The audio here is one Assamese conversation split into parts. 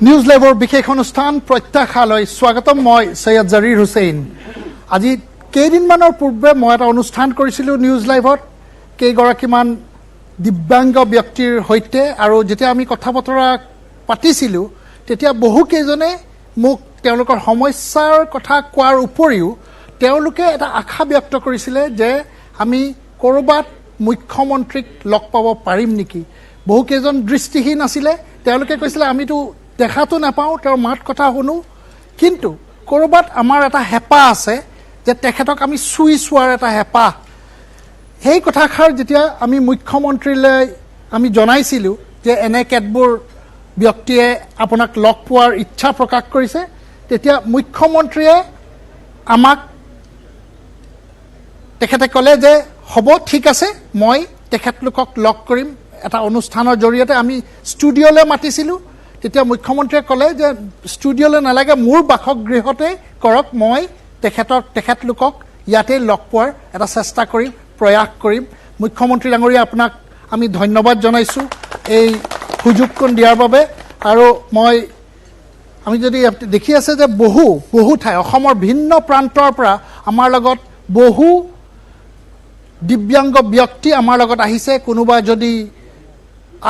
নিউজ লাইভৰ বিশেষ অনুষ্ঠান প্ৰত্যাশালৈ স্বাগতম। মই সৈয়দ জাৰিৰ হুছেইন। আজি কেইদিনমানৰ পূৰ্বে মই এটা অনুষ্ঠান কৰিছিলোঁ নিউজ লাইভত কেইগৰাকীমান দিব্যাংগ ব্যক্তিৰ সৈতে, আৰু যেতিয়া আমি কথা বতৰা পাতিছিলোঁ তেতিয়া বহুকেইজনে মোক তেওঁলোকৰ সমস্যাৰ কথা কোৱাৰ উপৰিও তেওঁলোকে এটা আশা ব্যক্ত কৰিছিলে যে আমি ক'ৰবাত মুখ্যমন্ত্ৰীক লগ পাব পাৰিম নেকি। বহুকেইজন দৃষ্টিহীন আছিলে, তেওঁলোকে কৈছিলে আমিতো দেখাতো নাপাওঁ, তেওঁৰ মাত কথা শুনো, কিন্তু ক'ৰবাত আমাৰ এটা হেঁপাহ আছে যে তেখেতক আমি চুই চোৱাৰ এটা হেঁপাহ। সেই কথাষাৰ যেতিয়া আমি মুখ্যমন্ত্ৰীলৈ আমি জনাইছিলোঁ যে এনে কেতবোৰ ব্যক্তিয়ে আপোনাক লগ পোৱাৰ ইচ্ছা প্ৰকাশ কৰিছে, তেতিয়া মুখ্যমন্ত্ৰীয়ে আমাক তেখেতে ক'লে যে হ'ব, ঠিক আছে, মই তেখেতলোকক লগ কৰিম। এটা অনুষ্ঠানৰ জৰিয়তে আমি ষ্টুডিঅ'লৈ মাতিছিলোঁ। তেতিয়া মুখ্যমন্ত্ৰীয়ে ক'লে যে ষ্টুডিঅ'লৈ নালাগে, মোৰ বাসগৃহতে কৰক, মই তেখেতলোকক ইয়াতে লগ পোৱাৰ এটা চেষ্টা কৰিম, প্ৰয়াস কৰিম। মুখ্যমন্ত্ৰী ডাঙৰীয়া, আপোনাক আমি ধন্যবাদ জনাইছোঁ এই সুযোগকণ দিয়াৰ বাবে। আৰু আমি যদি দেখি আছে যে বহু ঠাই অসমৰ ভিন্ন প্ৰান্তৰ পৰা আমাৰ লগত বহু দিব্যাংগ ব্যক্তি আমাৰ লগত আহিছে। কোনোবা যদি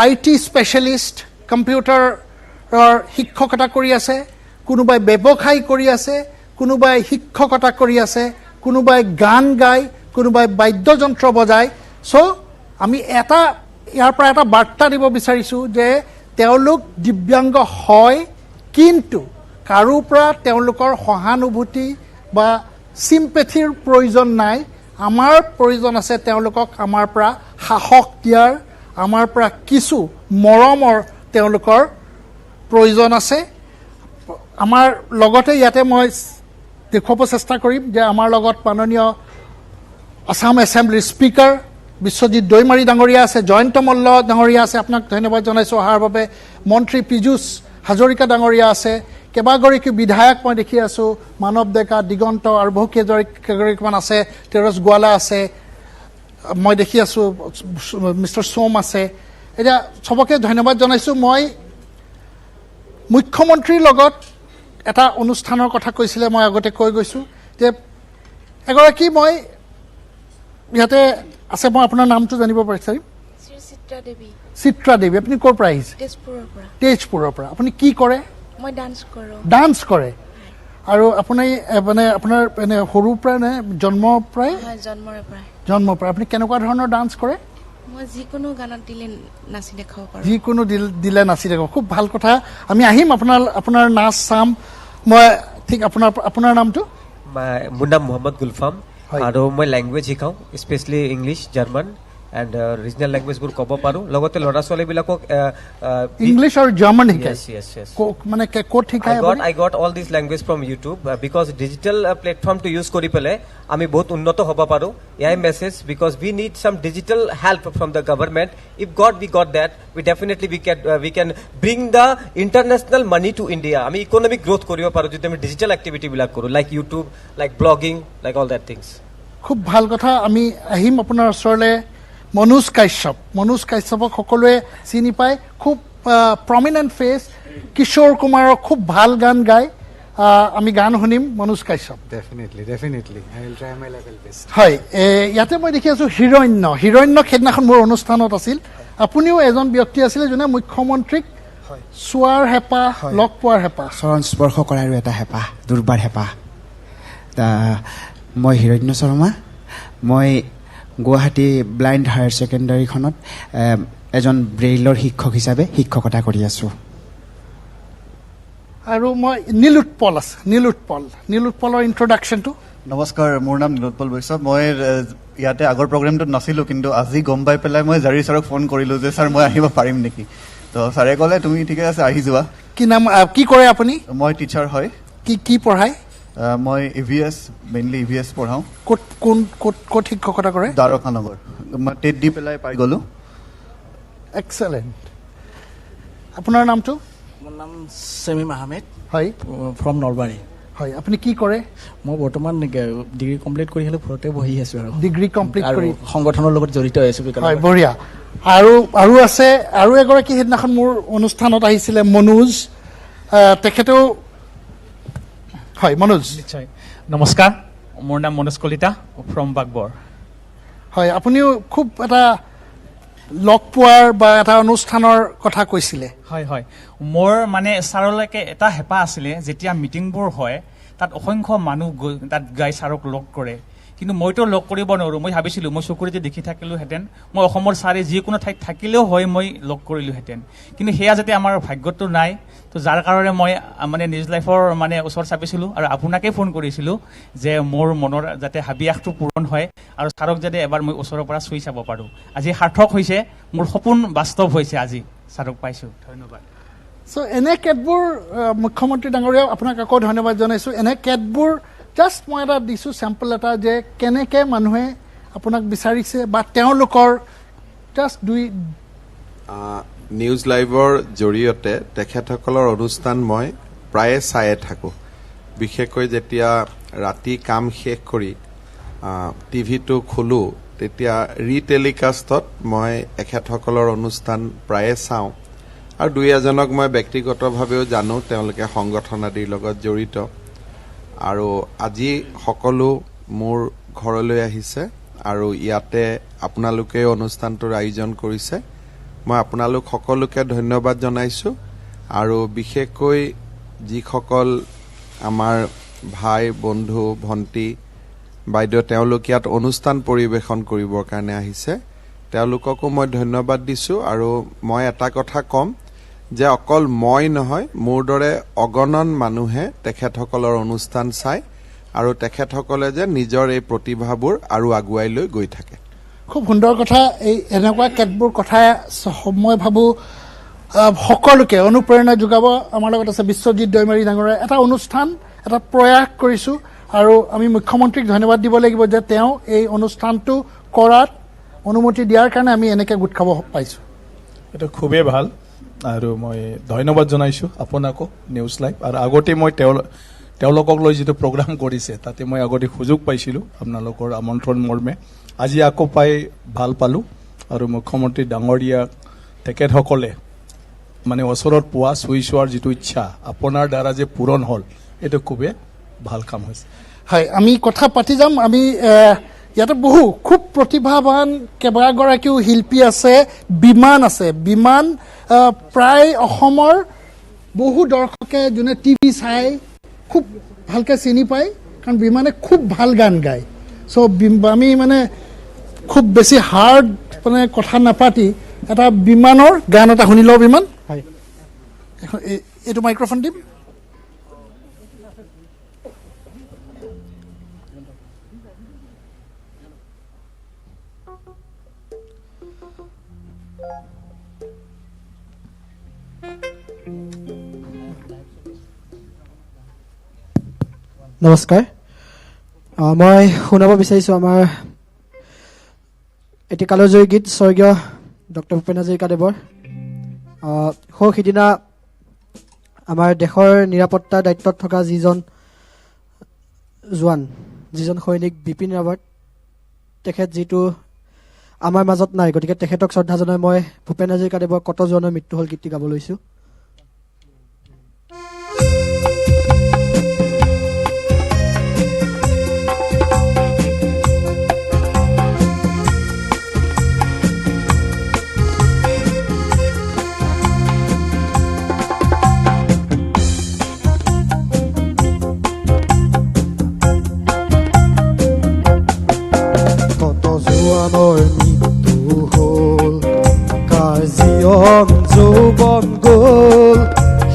IT স্পেচিয়েলিষ্ট, কম্পিউটাৰৰ শিক্ষকতা কৰি আছে, কোনোবাই ব্যৱসায় কৰি আছে, কোনোবাই শিক্ষকতা কৰি আছে, কোনোবাই গান গায়, কোনোবাই বাদ্যযন্ত্ৰ বজায়। চ' আমি ইয়াৰ পৰা এটা বাৰ্তা দিব বিচাৰিছোঁ যে তেওঁলোক দিব্যাংগ হয়, কিন্তু কাৰো পৰা তেওঁলোকৰ সহানুভূতি বা চিম্পেথিৰ প্ৰয়োজন নাই। আমাৰ প্ৰয়োজন আছে তেওঁলোকক আমাৰ পৰা সাহস দিয়াৰ, আমাৰ পৰা কিছু মৰমৰ তেওঁলোকৰ প্ৰয়োজন আছে। আমাৰ লগতে ইয়াতে মই দেখুৱাব চেষ্টা কৰিম যে আমাৰ লগত মাননীয় আছাম এছেম্বলিৰ স্পীকাৰ বিশ্বজিৎ দৈমাৰী ডাঙৰীয়া আছে, জয়ন্ত মল্ল ডাঙৰীয়া আছে, আপোনাক ধন্যবাদ জনাইছোঁ অহাৰ বাবে। মন্ত্ৰী পীযুষ হাজৰিকা ডাঙৰীয়া আছে, কেইবাগৰাকী বিধায়ক মই দেখি আছোঁ, মানৱ ডেকা, দিগন্ত আৰু বহু কেইগৰাকীমান আছে, তেৰছ গোৱালা আছে, মই দেখি আছোঁ মিষ্টাৰ সোম আছে। এতিয়া চবকে ধন্যবাদ জনাইছোঁ। মই মুখ্যমন্ত্ৰীৰ লগত এটা অনুষ্ঠানৰ কথা কৈছিলে, মই আগতে কৈ গৈছোঁ যে এগৰাকী মই ইয়াতে আছে, মই আপোনাৰ নামটো জানিব পাৰিম? চিত্ৰা দেৱী। আপুনি ক'ৰ পৰা আহিছে? তেজপুৰৰ পৰা। আপুনি কি কৰে? মই ডান্স কৰোঁ। ডান্স কৰে। আৰু আপুনি মানে আপোনাৰ এনে সৰুৰ পৰা নে জন্মৰ পৰাই? জন্মৰ পৰা। আপুনি কেনেকুৱা ধৰণৰ ডান্স কৰে? মই যিকোনো গানত দিলে নাচি দেখাব পাৰোঁ। যিকোনো দিলে নাচি দেখাব, খুব ভাল কথা। আমি আহিম আপোনাৰ নাচ চাম। মই ঠিক আপোনাৰ নামটো? মোৰ নাম মোহাম্মদ গুলফাম, আৰু মই লেংগুৱেজ শিকাওঁ, specially English, German and regional লেংগুৱেজবোৰ ক'ব পাৰোঁ। লগতে ল'ৰা ছোৱালীবিলাকক ইংলিছ আৰু জাৰ্মান শিকায়। মানে ক'ত শিকায়? I got all these language from YouTube because digital platform to use কৰি পেলাই আমি বহুত উন্নত হ'ব পাৰোঁ। এয়াই message, because we need some digital help from the government. If we got that, we can bring the international money to India. আমি ইকনমিক গ্ৰোথ কৰিব পাৰোঁ যদি আমি ডিজিটেল এক্টিভিটিবিলাক কৰোঁ, like YouTube, like blogging, like all that things. খুব ভাল কথা। আমি আহিম আপোনাৰ ওচৰলৈ। মনোজ কাশ্যপক সকলোৱে চিনি পায়, খুব প্ৰমিনেণ্ট ফেচ। কিশোৰ কুমাৰৰ খুব ভাল গান গায়, আমি গান শুনিম। Manoj Kashyap. Definitely I will try my level best. হয়, ইয়াতে মই দেখি আছোঁ হিৰণ্য সেইদিনাখন মোৰ অনুষ্ঠানত আছিল। আপুনিও এজন ব্যক্তি আছিলে যোনে মুখ্যমন্ত্ৰীক চোৱাৰ হেঁপাহ, লগ পোৱাৰ হেঁপাহ, চৰণ স্পৰ্শ কৰাৰো এটা হেঁপাহ, দুৰ্বাৰ হেঁপাহ। মই হিৰণ্য শৰ্মা। মই গুৱাহাটী ব্লাইণ্ড হায়াৰ ছেকেণ্ডাৰীখনত এজন ব্ৰেইলৰ শিক্ষক হিচাপে শিক্ষকতা কৰি আছোঁ। আৰু মই নীলোৎপলৰ ইন্ট্ৰডাকশ্যনটো। নমস্কাৰ, মোৰ নাম নীলোৎপল বৈশ্য। মই ইয়াতে আগৰ প্ৰগ্ৰেমটোত নাছিলোঁ, কিন্তু আজি গম পাই পেলাই মই জাৰি ছাৰক ফোন কৰিলোঁ যে ছাৰ মই আহিব পাৰিম নেকি। তো ছাৰে ক'লে তুমি ঠিকে আছে আহি যোৱা। কি নাম, কি কৰে আপুনি? মই টিচাৰ হয়। কি পঢ়ায়? মই EVS, মেইনলি EVS পঢ়াওঁ। ক'ত শিক্ষকতা কৰে? দ্বাৰকানগৰ। মই টেট দি পেলাই পাই গ'লোঁ। এক্সেলেণ্ট। আপোনাৰ নামটো? মোৰ নাম চেমিম আহমেদ। হয়, ফ্ৰম নলবাৰী। হয়, আপুনি কি কৰে? মই বৰ্তমান ডিগ্ৰী কমপ্লিট কৰি হ'লে ঘৰতে বহি আছোঁ। আৰু ডিগ্ৰী কমপ্লিট কৰি সংগঠনৰ লগত জড়িত হৈ আছোঁ। হয়, বঢ়িয়া। আৰু আছে আৰু এগৰাকী সেইদিনাখন মোৰ অনুষ্ঠানত আহিছিলে, মনোজ তেখেতেও হয় মনোজ নিশ্চয় নমস্কাৰ মোৰ নাম মনোজ কলিতা ফ্ৰম বাগবৰ হয় আপুনিও খুব এটা লগ পোৱাৰ বা এটা অনুষ্ঠানৰ কথা কৈছিলে হয় হয় মোৰ মানে ছাৰলৈকে এটা হেঁপাহ আছিলে যেতিয়া মিটিংবোৰ হয় তাত অসংখ্য মানুহ তাত গাই ছাৰক লগ কৰে কিন্তু মইতো লগ কৰিব নোৱাৰোঁ মই ভাবিছিলোঁ মই চকুৰে দেখি থাকিলোহেঁতেন মই অসমৰ ছাৰে যিকোনো ঠাইত থাকিলেও হয় মই লগ কৰিলোহেঁতেন কিন্তু সেয়া যাতে আমাৰ ভাগ্যটো নাই তো যাৰ কাৰণে মই মানে নিউজ লাইফৰ মানে ওচৰ চাপিছিলোঁ আৰু আপোনাকেই ফোন কৰিছিলোঁ যে মোৰ মনৰ যাতে হাবিয়াসটো পূৰণ হয় আৰু ছাৰক যাতে এবাৰ মই ওচৰৰ পৰা চুই চাব পাৰোঁ আজি সাৰ্থক হৈছে মোৰ সপোন বাস্তৱ হৈছে আজি ছাৰক পাইছোঁ ধন্যবাদ চ' এনে কেতবোৰ মুখ্যমন্ত্ৰী ডাঙৰীয়া আপোনাক আকৌ ধন্যবাদ জনাইছোঁ এনে কেতবোৰ জাষ্ট মই এটা দিছোঁ চেম্পল এটা যে কেনেকৈ মানুহে আপোনাক বিচাৰিছে বা তেওঁলোকৰ জাষ্ট নিউজ লাইভৰ জৰিয়তে তেখেতসকলৰ অনুষ্ঠান মই প্ৰায়ে চায়ে থাকোঁ বিশেষকৈ যেতিয়া ৰাতি কাম শেষ কৰি টিভিটো খোলোঁ তেতিয়া ৰিটেলিকাষ্টত মই এখেতসকলৰ অনুষ্ঠান প্ৰায়ে চাওঁ আৰু দুই এজনক মই ব্যক্তিগতভাৱেও জানো তেওঁলোকে সংগঠন আদিৰ লগত জড়িত আৰু আজি সকলো মোৰ ঘৰলৈ আহিছে আৰু ইয়াতে আপোনালোকে অনুষ্ঠানটোৰ আয়োজন কৰিছে মই আপোনালোক সকলোকে ধন্যবাদ জনাইছোঁ আৰু বিশেষকৈ যিসকল আমাৰ ভাই বন্ধু ভণ্টি বাইদেউ তেওঁলোক ইয়াত অনুষ্ঠান পৰিৱেশন কৰিবৰ কাৰণে আহিছে তেওঁলোককো মই ধন্যবাদ দিছোঁ আৰু মই এটা কথা ক'ম যে অকল মই নহয় মোৰ দৰে অগণন মানুহে তেখেতসকলৰ অনুষ্ঠান চায় আৰু তেখেতসকলে যে নিজৰ এই প্ৰতিভাবোৰ আৰু আগুৱাই লৈ গৈ থাকে খুব সুন্দৰ কথা এই এনেকুৱা কেতবোৰ কথাই মই ভাবোঁ সকলোকে অনুপ্ৰেৰণা যোগাব আমাৰ লগত আছে বিশ্বজিৎ দৈমাৰী ডাঙৰীয়া এটা অনুষ্ঠান এটা প্ৰয়াস কৰিছোঁ আৰু আমি মুখ্যমন্ত্ৰীক ধন্যবাদ দিব লাগিব যে তেওঁ এই অনুষ্ঠানটো কৰাত অনুমতি দিয়াৰ কাৰণে আমি এনেকৈ গোট খাব পাইছোঁ এইটো খুবেই ভাল আৰু মই ধন্যবাদ জনাইছোঁ আপোনাকো নিউজ লাইভ আৰু আগতে মই তেওঁলোকক লৈ যিটো প্ৰগ্ৰাম কৰিছে তাতে মই আগতে সুযোগ পাইছিলোঁ আপোনালোকৰ আমন্ত্ৰণ মৰ্মে আজি আকৌ পাই ভাল পালোঁ আৰু মুখ্যমন্ত্ৰী ডাঙৰীয়াক তেখেতসকলে মানে ওচৰত পোৱা চুই চোৱাৰ যিটো ইচ্ছা আপোনাৰ দ্বাৰা যে পূৰণ হ'ল এইটো খুবেই ভাল কাম হৈছে হয় আমি কথা পাতি যাম আমি ইয়াতে খুব প্ৰতিভাৱান কেইবাগৰাকীও শিল্পী আছে বিমান প্ৰায় অসমৰ বহু দৰ্শকে যোনে টিভি চাই খুব ভালকৈ চিনি পায় কাৰণ বিমানে খুব ভাল গান গায় চ' আমি মানে খুব বেছি হাৰ্ড মানে কথা নাপাতি এটা বিমানৰ গান এটা শুনি লওঁ বিমান হয় এইটো মাইক্ৰফোন দিম নমস্কাৰ মই শুনাব বিচাৰিছোঁ আমাৰ এটি কালজয়ী গীত স্বৰ্গীয় ডক্টৰ ভূপেন হাজৰিকাদেৱৰ সিদিনা আমাৰ দেশৰ নিৰাপত্তাৰ দায়িত্বত থকা যিজন সৈনিক বিপিন ৰাৱাট তেখেত যিটো আমাৰ মাজত নাই গতিকে তেখেতক শ্ৰদ্ধা জনাই মই ভূপেন হাজৰিকাদেৱৰ কত জোৱানৰ মৃত্যু হ'ল গীতটি গাব লৈছোঁ যৌৱন গ'ল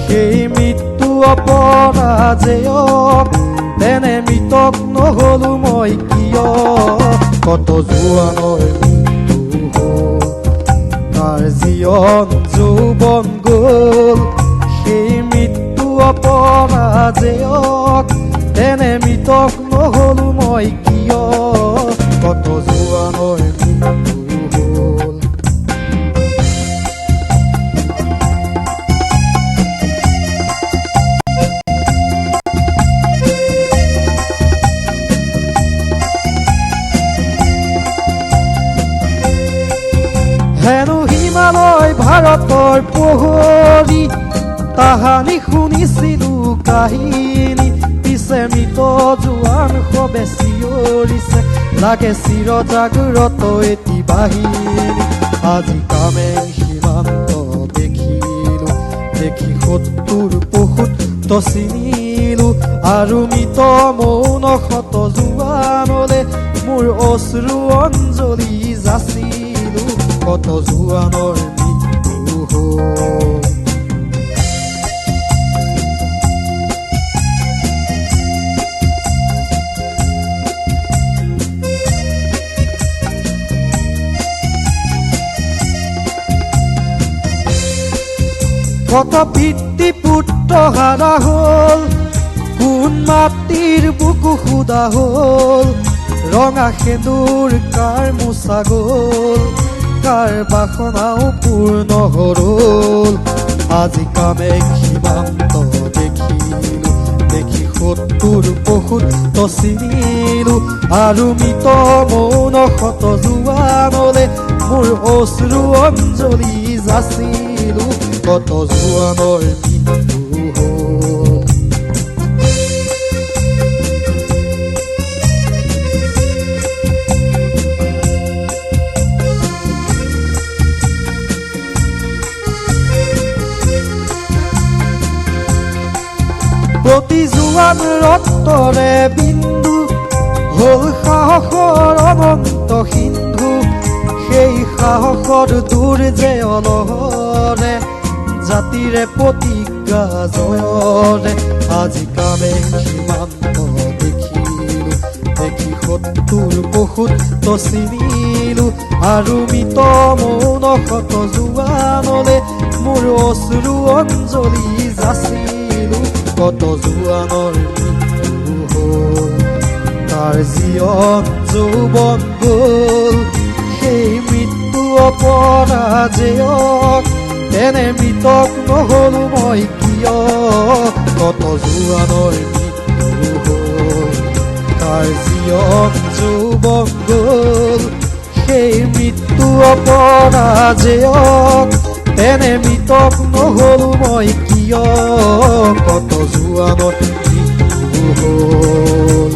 সেই মৃত্যু অপৰাজেয়ক তেনে মৃতক নহলো মই কিয় কত জোৱানৰ মৃত্যু হ'ল তাৰ জীৱন যৌৱন গ'ল সেই মৃত্যু অপৰাজেয়ক তেনে মৃতক নহলো মই কিয় কত জোৱানৰ মৃত্যু হ'ল হেনো হিমালয় ভাৰতৰ পোহৰী তাহানি শুনিছিলো কাহিনী পিছে মৃত জোৱান সবে চিঞৰিছে লাগে চিৰ জাগ্ৰত এটি বাহিনী আজি কামেং সীমান্ত দেখিলো দেখি 70-75 চিনিলো আৰু মৃত মৌন শত জোৱানলে মোৰ অশ্ৰু অঞ্জলি যাচিলো কত জোৱানৰ মৃত্যু হ'ল কত পিতৃ পুত্ৰ হাৰা হ'ল কোন মাটিৰ বুকু সুদা হ'ল ৰঙা সেন্দুৰ কাৰ মোচা গ'ল কাৰ বাসনাও পূৰ্ণ হ'ল আজি কামেং সীমান্ত দেখিলো দেখি 70-75 চিনিলো আৰু মৃত মৌন শত জোৱানলে মোৰ অশ্ৰু অঞ্জলি যাচিলো কত জোৱানৰ মৃত্যু হ'ল প্ৰতি জোৱান ৰক্তৰে বিন্দু হ'ল সাহসৰ অনন্ত সিন্ধু সেই সাহসৰ দূৰ যে অলহৰে জাতিৰে প্ৰতিজ্ঞা জয়ৰে আজি কামেং সীমান্ত দেখিলো দেখি 70-75 চিনিলো আৰু মৃত মৌন শত জোৱানলে মোৰ অশ্ৰু অঞ্জলি যাচিলো কত জোৱানৰ মৃত্যু হ'ল তাৰ জীয়ন যৌৱন গ'ল সেই মৃত্যু অপৰাজেয়ক তেনে মৃতক নহলো মই কিয় কত জোৱানৰ মৃত্যু হ'ল তাৰ জীয়ন যৌৱন গ'ল সেই মৃত্যু অপৰাজেয়ক তেনে মৃতক নহলো মই কিয় কত জোৱানৰ মৃত্যু হ'ল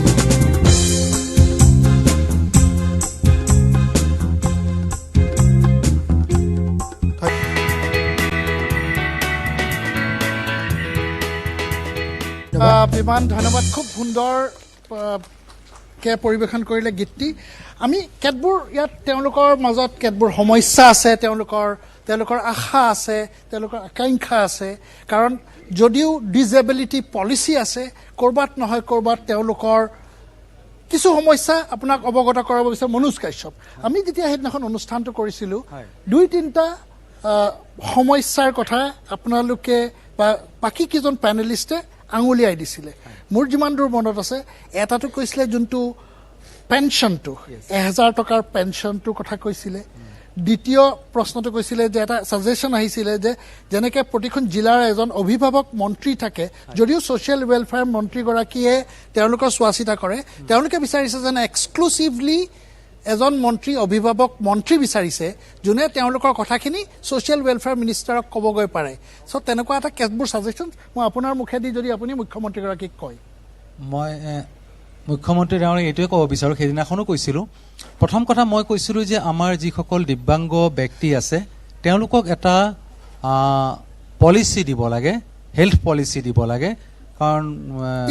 বিমান ধন্যবাদ খুব সুন্দৰ কে পৰিৱেশন কৰিলে গীতটি আমি কেতবোৰ ইয়াত তেওঁলোকৰ মাজত কেতবোৰ সমস্যা আছে তেওঁলোকৰ আশা আছে তেওঁলোকৰ আকাংক্ষা আছে কাৰণ যদিও ডিজেবিলিটি পলিচি আছে ক'ৰবাত নহয় ক'ৰবাত তেওঁলোকৰ কিছু সমস্যা আপোনাক অৱগত কৰাব বিচাৰোঁ মনোজ কাশ্যপ আমি যেতিয়া সেইদিনাখন অনুষ্ঠানটো কৰিছিলোঁ 2-3টা সমস্যাৰ কথা আপোনালোকে বা বাকী কেইজন পেনেলিষ্টে আঙুলিয়াই দিছিলে মোৰ যিমান দূৰ মনত আছে এটাটো কৈছিলে যোনটো পেঞ্চনটো 1000 টকাৰ পেঞ্চনটোৰ কথা কৈছিলে দ্বিতীয় প্ৰশ্নটো কৈছিলে যে এটা সাজেশ্যন আহিছিলে যে যেনেকৈ প্ৰতিখন জিলাৰ এজন অভিভাৱক মন্ত্ৰী থাকে যদিও ছ'চিয়েল ৱেলফেয়াৰ মন্ত্ৰীগৰাকীয়ে তেওঁলোকৰ চোৱা চিতা কৰে তেওঁলোকে বিচাৰিছে যেন এক্সক্লুচিভলি এজন মন্ত্ৰী অভিভাৱক মন্ত্ৰী বিচাৰিছে যোনে তেওঁলোকৰ কথাখিনি ছ'চিয়েল ৱেলফেয়াৰ মিনিষ্টাৰক ক'বগৈ পাৰে চ' তেনেকুৱা এটা কেতবোৰ ছাজেশ্যন মই আপোনাৰ মুখেদি যদি আপুনি মুখ্যমন্ত্ৰীগৰাকীক কয় মই মুখ্যমন্ত্ৰী ডাঙৰীক এইটোৱে ক'ব বিচাৰোঁ সেইদিনাখনো কৈছিলোঁ প্ৰথম কথা মই কৈছিলোঁ যে আমাৰ যিসকল দিব্যাংগ ব্যক্তি আছে তেওঁলোকক এটা পলিচি দিব লাগে হেল্থ পলিচি দিব লাগে কাৰণ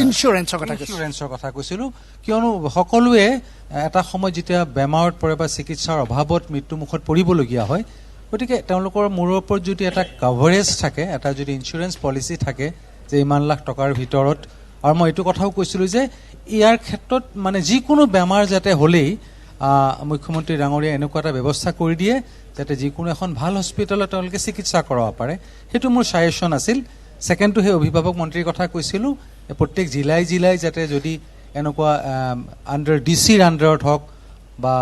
ইঞ্চুৰেঞ্চৰ কথা কৈছিলোঁ কিয়নো সকলোৱে এটা সময় যেতিয়া বেমাৰত পৰে বা চিকিৎসাৰ অভাৱত মৃত্যুমুখত পৰিবলগীয়া হয় গতিকে তেওঁলোকৰ মূৰৰ ওপৰত যদি এটা কাভাৰেজ থাকে এটা যদি ইঞ্চুৰেঞ্চ পলিচি থাকে যে ইমান লাখ টকাৰ ভিতৰত আৰু মই এইটো কথাও কৈছিলোঁ যে ইয়াৰ ক্ষেত্ৰত মানে যিকোনো বেমাৰ যাতে হ'লেই মুখ্যমন্ত্ৰী ডাঙৰীয়া এনেকুৱা এটা ব্যৱস্থা কৰি দিয়ে যাতে যিকোনো এখন ভাল হস্পিটেলত তেওঁলোকে চিকিৎসা কৰাব পাৰে সেইটো মোৰ ছাজেশ্যন আছিল ছেকেণ্ডটো সেই অভিভাৱক মন্ত্ৰীৰ কথা কৈছিলোঁ প্ৰত্যেক জিলাই জিলাই যাতে যদি এনেকুৱা আণ্ডাৰ ডিচিৰ আণ্ডাৰত হওক বা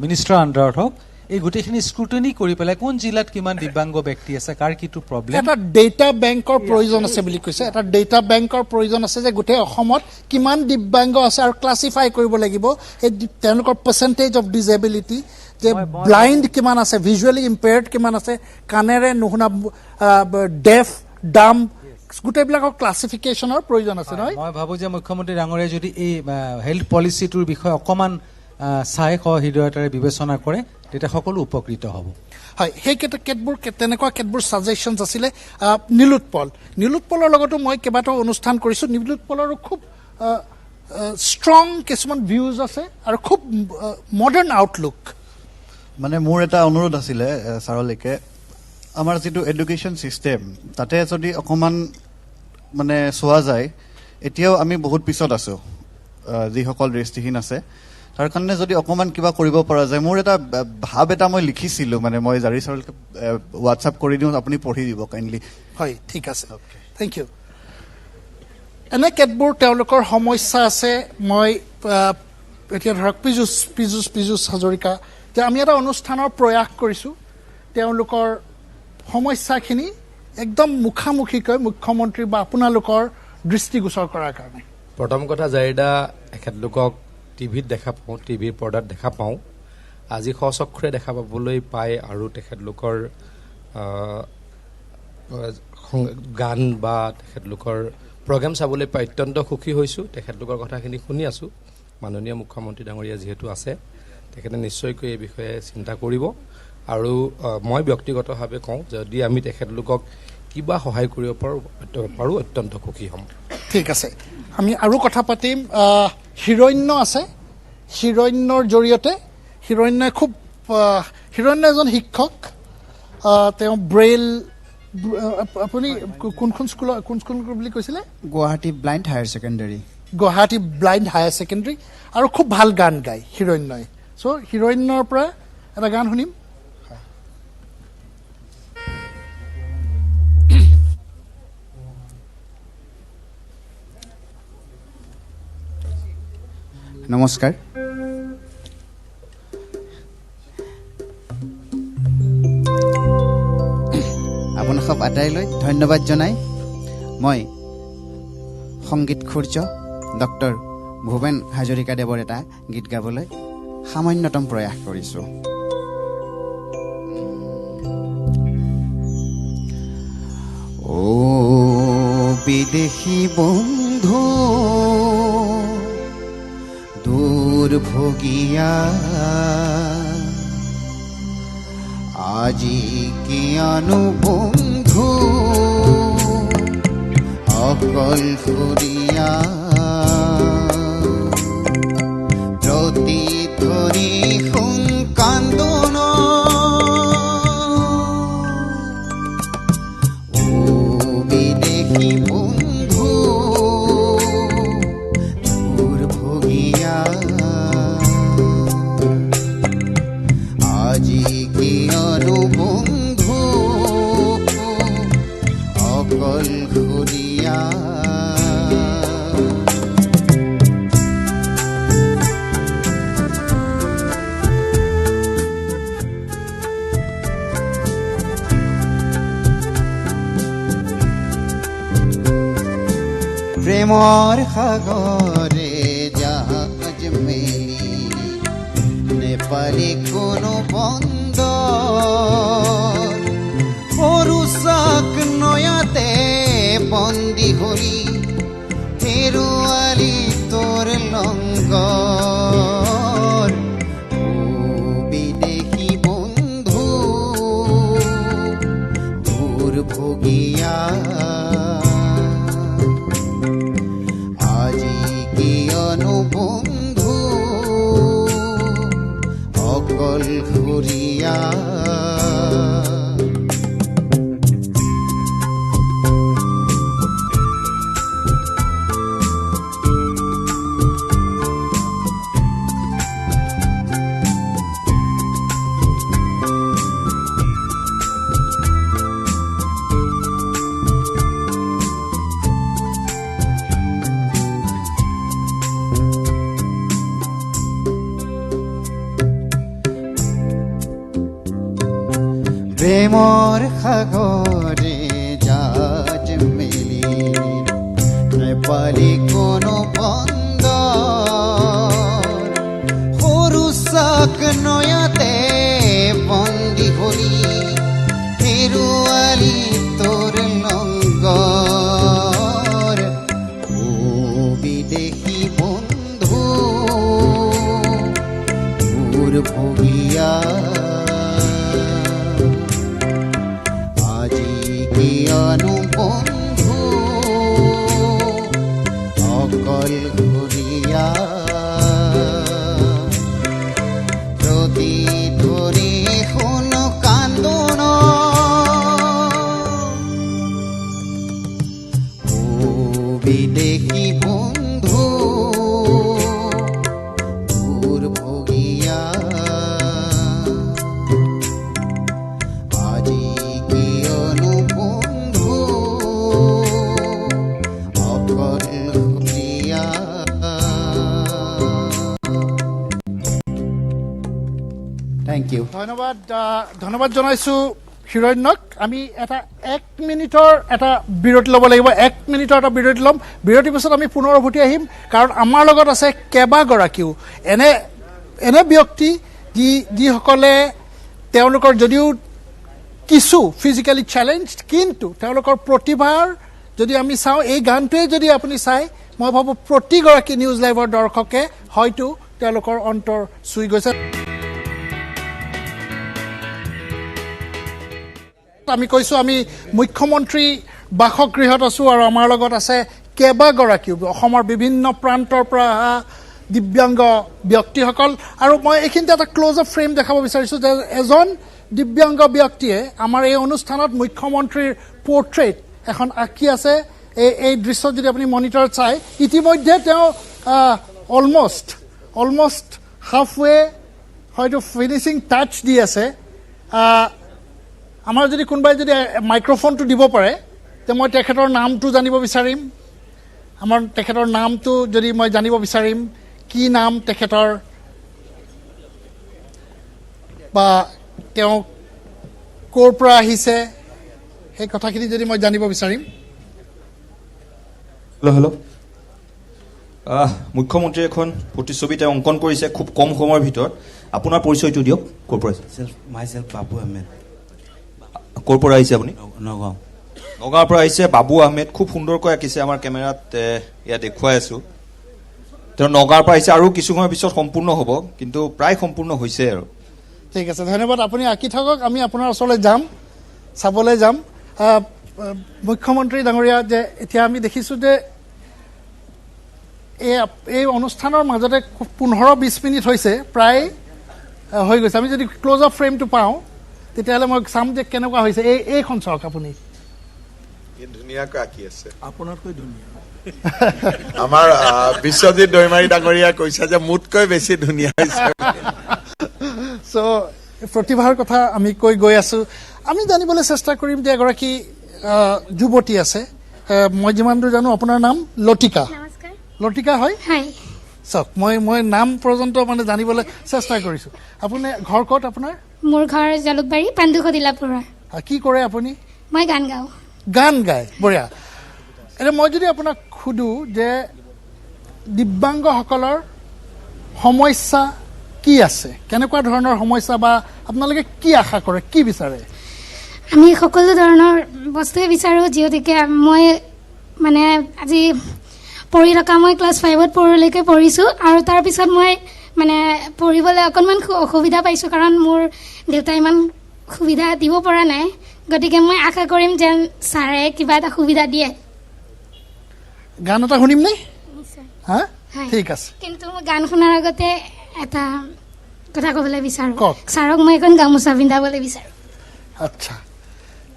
মিনিষ্টাৰৰ আণ্ডাৰত হওক এই গোটেইখিনি স্ক্ৰুটনি কৰি পেলাই কোন জিলাত কিমান দিব্যাংগ ব্যক্তি আছে কাৰ কিটো প্ৰব্লেম এটা ডেটা বেংকৰ প্ৰয়োজন আছে বুলি কৈছে এটা ডেটা বেংকৰ প্ৰয়োজন আছে যে গোটেই অসমত কিমান দিব্যাংগ আছে আৰু ক্লাছিফাই কৰিব লাগিব এই তেওঁলোকৰ পাৰ্চেণ্টেজ অফ ডিজেবিলিটি যে ব্লাইণ্ড কিমান আছে ভিজুৱেলি ইম্পেয়াৰ্ড কিমান আছে কাণেৰে নুশুনা ডেফ দাম গোটেইবিলাকৰ ক্লাছিফিকেশ্যনৰ প্ৰয়োজন আছে নহয় মই ভাবো যে মুখ্যমন্ত্ৰী ডাঙৰীয়াই যদি এই হেল্থ পলিচিটোৰ বিষয়ে অকণমান চাই হৃদয়তাৰে বিবেচনা কৰে তেতিয়া সকলো উপকৃত হ'ব হয় সেই তেনেকুৱা কেতবোৰ ছাজেশ্যনছ আছিলে নীলোৎপলৰ লগতো মই কেইবাটাও অনুষ্ঠান কৰিছোঁ নীলোৎপলৰো খুব ষ্ট্ৰং কিছুমান ভিউজ আছে আৰু খুব মডাৰ্ণ আউটলুক মানে মোৰ এটা অনুৰোধ আছিলে ছাৰলৈকে আমাৰ যিটো এডুকেশ্যন ছিষ্টেম তাতে যদি অকণমান মানে চোৱা যায় এতিয়াও আমি বহুত পিছত আছোঁ যিসকল দৃষ্টিহীন আছে তাৰ কাৰণে যদি অকণমান কিবা কৰিব পৰা যায় মোৰ এটা ভাৱ এটা মই লিখিছিলোঁ মানে মই জাৰি ছাৰলৈকে হোৱাটছআপ কৰি দিওঁ আপুনি পঢ়ি দিব কাইণ্ডলি হয় ঠিক আছে থেংক ইউ এনে কেতবোৰ তেওঁলোকৰ সমস্যা আছে মই এতিয়া ধৰক পীযুষ হাজৰিকা যে আমি এটা অনুষ্ঠানৰ প্ৰয়াস কৰিছোঁ তেওঁলোকৰ সমস্যাখিনি একদম মুখামুখিকৈ মুখ্যমন্ত্ৰী বা আপোনালোকৰ দৃষ্টিগোচৰ কৰাৰ কাৰণে প্ৰথম কথা জাৰিদা এখেতলোকক টিভিত দেখা পাওঁ টিভিৰ পৰ্দাত দেখা পাওঁ আজি সচক্ষুৰে দেখা পাবলৈ পায় আৰু তেখেতলোকৰ গান বা তেখেতলোকৰ প্ৰগ্ৰেম চাবলৈ পাই অত্যন্ত সুখী হৈছোঁ তেখেতলোকৰ কথাখিনি শুনি আছোঁ মাননীয় মুখ্যমন্ত্ৰী ডাঙৰীয়া যিহেতু আছে তেখেতে নিশ্চয়কৈ এই বিষয়ে চিন্তা কৰিব আৰু মই ব্যক্তিগতভাৱে কওঁ যদি আমি তেখেতলোকক কিবা সহায় কৰিব পাৰোঁ অত্যন্ত সুখী হ'ম ঠিক আছে আমি আৰু কথা পাতিম হিৰণ্য আছে হিৰণ্যৰ জৰিয়তে হিৰণ্য এজন শিক্ষক তেওঁ ব্ৰেইল আপুনি কোনখন স্কুল বুলি কৈছিলে Guwahati blind higher secondary Guwahati blind higher secondary আৰু খুব ভাল গান গায় হিৰণ্যই চ' হিৰণ্যৰ পৰা এটা গান শুনিম নমস্কাৰ আপোনালোক আটাইলৈ ধন্যবাদ জনাই মই সংগীত সূৰ্য ডক্টৰ ভূপেন হাজৰিকাদেৱৰ এটা গীত গাবলৈ সামান্যতম প্ৰয়াস কৰিছোঁ ও বিদেশী বন্ধু দুৰ্ভোগিয়া আজি কিয়ানো বন্ধু অকলশৰীয়া প্ৰতিধ্বনি সংকান্দন ও বিদেশী বন্ধু দুৰ্ভোগিয়া আজি কিয়নো বন্ধু অকলশৰীয়া প্ৰেমৰ সাগৰে জাহাজ মেলি নেপালী কোনো বন্দৰ সৰু চাক নয়াতে বন্দী হলি হেৰুৱালি তোৰ লংকৰ ও বিদেশী বন্ধু দুৰ্ভোগিয়া আজি কিয়নো বন্ধু অকলশৰীয়া প্ৰেমৰ সাগৰে জাহাজ মেলি নেপালী কোনো বন্দৰ সৰু চাক নয়াতে বন্দী হলি হেৰুৱালি তোৰ লংকৰ ভগিয়া আজি কিয়নো বন্ধু অকল ঘূৰিয়া প্ৰতিধ্বনি শুন কান্দোন ও বিদেশী বন্ধু দূৰ ভগিয়া আজি কিয়নো বন্ধু অকল ঘূৰিয়া থেংক ইউ ধন্যবাদ জনাইছোঁ হিৰণ্যক আমি এটা 1 মিনিটৰ এটা বিৰতি ল'ব লাগিব 1 মিনিটৰ এটা বিৰতি ল'ম বিৰতিৰ পিছত আমি পুনৰ উভতি আহিম কাৰণ আমাৰ লগত আছে কেইবাগৰাকীও এনে ব্যক্তি যিসকলে তেওঁলোকৰ যদিও কিছু ফিজিকেলি চেলেঞ্জড কিন্তু তেওঁলোকৰ প্ৰতিভাৰ যদি আমি চাওঁ এই গানটোৱে যদি আপুনি চাই মই ভাবোঁ প্ৰতিগৰাকী নিউজ লাইভৰ দৰ্শকে হয়তো তেওঁলোকৰ অন্তৰ চুই গৈছে আমি কৈছোঁ আমি মুখ্যমন্ত্ৰী বাসগৃহত আছোঁ আৰু আমাৰ লগত আছে কেইবাগৰাকীও অসমৰ বিভিন্ন প্ৰান্তৰ পৰা অহা দিব্যাংগ ব্যক্তিসকল আৰু মই এইখিনিতে এটা ক্ল'জ আপ ফ্ৰেম দেখাব বিচাৰিছোঁ যে এজন দিব্যাংগ ব্যক্তিয়ে আমাৰ এই অনুষ্ঠানত মুখ্যমন্ত্ৰীৰ পৰ্ট্ৰেইট এখন আঁকি আছে এই দৃশ্যত যদি আপুনি মনিটৰত চাই ইতিমধ্যে তেওঁ অলমষ্ট হাফৱে হয়তো ফিনিচিং টাচ দি আছে আমাৰ যদি কোনোবাই যদি মাইক্ৰফোনটো দিব পাৰে তে মই তেখেতৰ নামটো জানিব বিচাৰিম আমাৰ তেখেতৰ নামটো যদি মই জানিব বিচাৰিম কি নাম তেখেতৰ বা তেওঁ ক'ৰ পৰা আহিছে সেই কথাখিনি যদি মই জানিব বিচাৰিম হেল্ল' মুখ্যমন্ত্ৰী এখন প্ৰতিচ্ছবি তেওঁ অংকন কৰিছে খুব কম সময়ৰ ভিতৰত আপোনাৰ পৰিচয়টো দিয়ক ক'ৰ পৰা মাইছেল্ফ বাবু আহমেদ ক'ৰ পৰা আহিছে আপুনি নগাঁও নগাঁৱৰ পৰা আহিছে বাবু আহমেদ খুব সুন্দৰকৈ আঁকিছে আমাৰ কেমেৰাত ইয়াত দেখুৱাই আছোঁ তেওঁ নগাঁৱৰ পৰা আহিছে আৰু কিছু সময়ৰ পিছত সম্পূৰ্ণ হ'ব কিন্তু প্ৰায় সম্পূৰ্ণ হৈছে আৰু ঠিক আছে ধন্যবাদ আপুনি আঁকি থাকক আমি আপোনাৰ ওচৰলৈ যাম চাবলৈ যাম মুখ্যমন্ত্ৰী ডাঙৰীয়া যে এতিয়া আমি দেখিছোঁ যে এই অনুষ্ঠানৰ মাজতে 15-20 মিনিট হৈছে প্ৰায় হৈ গৈছে আমি যদি ক্ল'জ আপ ফ্ৰেমটো পাওঁ তেতিয়াহ'লে মই চাম যে কেনেকুৱা হৈছে এইখন চাওক আপুনি ধুনীয়াকৈ আঁকি আছে আপোনাতকৈ ধুনীয়া আমাৰ বিশ্বজিৎ দৈমাৰী ডাঙৰীয়া কৈছে যে মোতকৈ বেছি ধুনীয়া হৈছে চ' প্ৰতিভাৰ কথা আমি কৈ গৈ আছোঁ আমি জানিবলৈ চেষ্টা কৰিম যে এগৰাকী যুৱতী আছে মই যিমান দূৰ জানো আপোনাৰ নাম লতিকা লতিকা হয় চাওক মই নাম পৰ্যন্ত মানে জানিবলৈ চেষ্টা কৰিছোঁ আপুনি ঘৰ ক'ত আপোনাৰ মোৰ ঘৰ জালুকবাৰী পাণ্ডুখদিলা পৰা কি কৰে আপুনি মই গান গাওঁ গান গায় বঢ়িয়া এতিয়া মই যদি আপোনাক সুধোঁ যে দিব্যাংগসকলৰ সমস্যা কি আছে কেনেকুৱা ধৰণৰ সমস্যা বা আপোনালোকে কি আশা কৰে কি বিচাৰে আমি সকলো ধৰণৰ বস্তুৱে বিচাৰোঁ যিহেতুকে মই মানে আজি পঢ়ি থকা মই ক্লাছ 5ত পঢ়িলৈকে পঢ়িছোঁ আৰু তাৰপিছত মই মানে পঢ়িবলৈ অকণমান অসুবিধা পাইছোঁ কাৰণ মোৰ দেউতাই ইমান সুবিধা দিব পৰা নাই গতিকে মই আশা কৰিম যেন ছাৰে কিবা এটা সুবিধা দিয়ে গান এটা শুনিম নে হা ঠিক আছে কিন্তু মই গান শুনাৰ আগতে এটা কথা ক'বলৈ বিচাৰোঁ ছাৰক মই এখন গামোচা পিন্ধাবলৈ বিচাৰোঁ আচ্ছা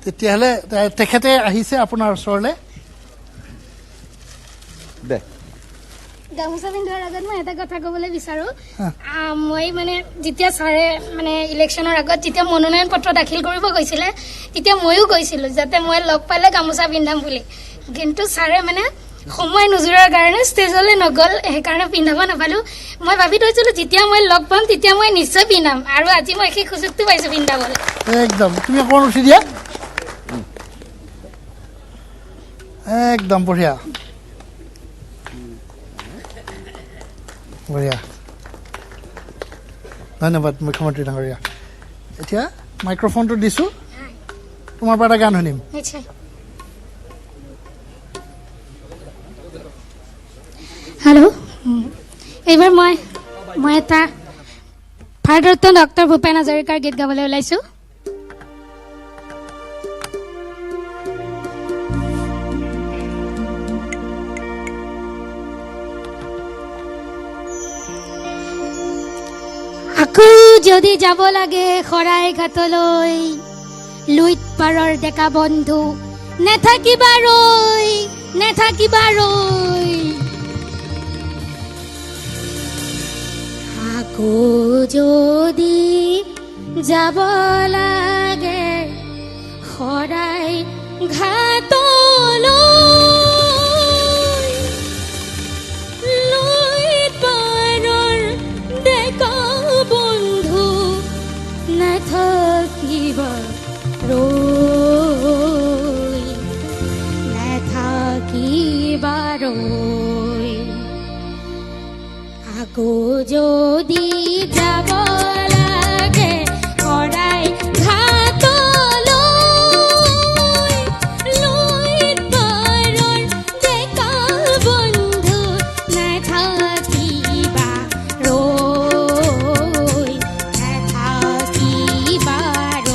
তেতিয়াহ'লে তেখেতে আহিছে আপোনাৰ ওচৰলৈ দে গামোচা পিন্ধোৱাৰ আগত মই এটা কথা ক'বলৈ বিচাৰোঁ মই মানে যেতিয়া ছাৰে মানে ইলেকশ্যনৰ আগত যেতিয়া মনোনয়ন পত্ৰ দাখিল কৰিব গৈছিলে তেতিয়া ময়ো কৈছিলোঁ যাতে মই লগ পালে গামোচা পিন্ধাম বুলি কিন্তু ছাৰে মানে সময় নোজোৰাৰ কাৰণে ষ্টেজলৈ নগ'ল সেইকাৰণে পিন্ধাব নাপালোঁ মই ভাবি থৈছিলোঁ যেতিয়া মই লগ পাম তেতিয়া মই নিশ্চয় পিন্ধাম আৰু আজি মই সেই সুযোগটো পাইছোঁ পিন্ধাবলৈ একদম তুমি অকণমান উঠি দিয়া একদম বঢ়িয়া বঢ়িয়া ধন্যবাদ মুখ্যমন্ত্ৰী ডাঙৰীয়া এতিয়া মাইক্ৰফোনটো দিছোঁ তোমাৰ পৰা এটা গান শুনিম হেল্ল' এইবাৰ মই এটা ভাৰতৰত্ন ডক্টৰ ভূপেন হাজৰিকাৰ গীত গাবলৈ ওলাইছোঁ। আকৌ যদি যাব লাগে শৰাই ঘাটলৈ, লুইত পাৰৰ ডেকা বন্ধু নেথাকিবা ৰৈ, নেথাকিবা ৰৈ। আকৌ যদি যাব লাগে শৰাই ঘাটলৈ, লুইত পাৰৰ ডেকা বন্ধু নেথাকিবা ৰৈ, নেথাকিবা ৰৈ। আকৌ যদি যাব লাগে শৰাই ঘাটলৈ, লুইত পাৰৰ ডেকা বন্ধু নেথাকিবা ৰৈ, নেথাকিবা ৰৈ।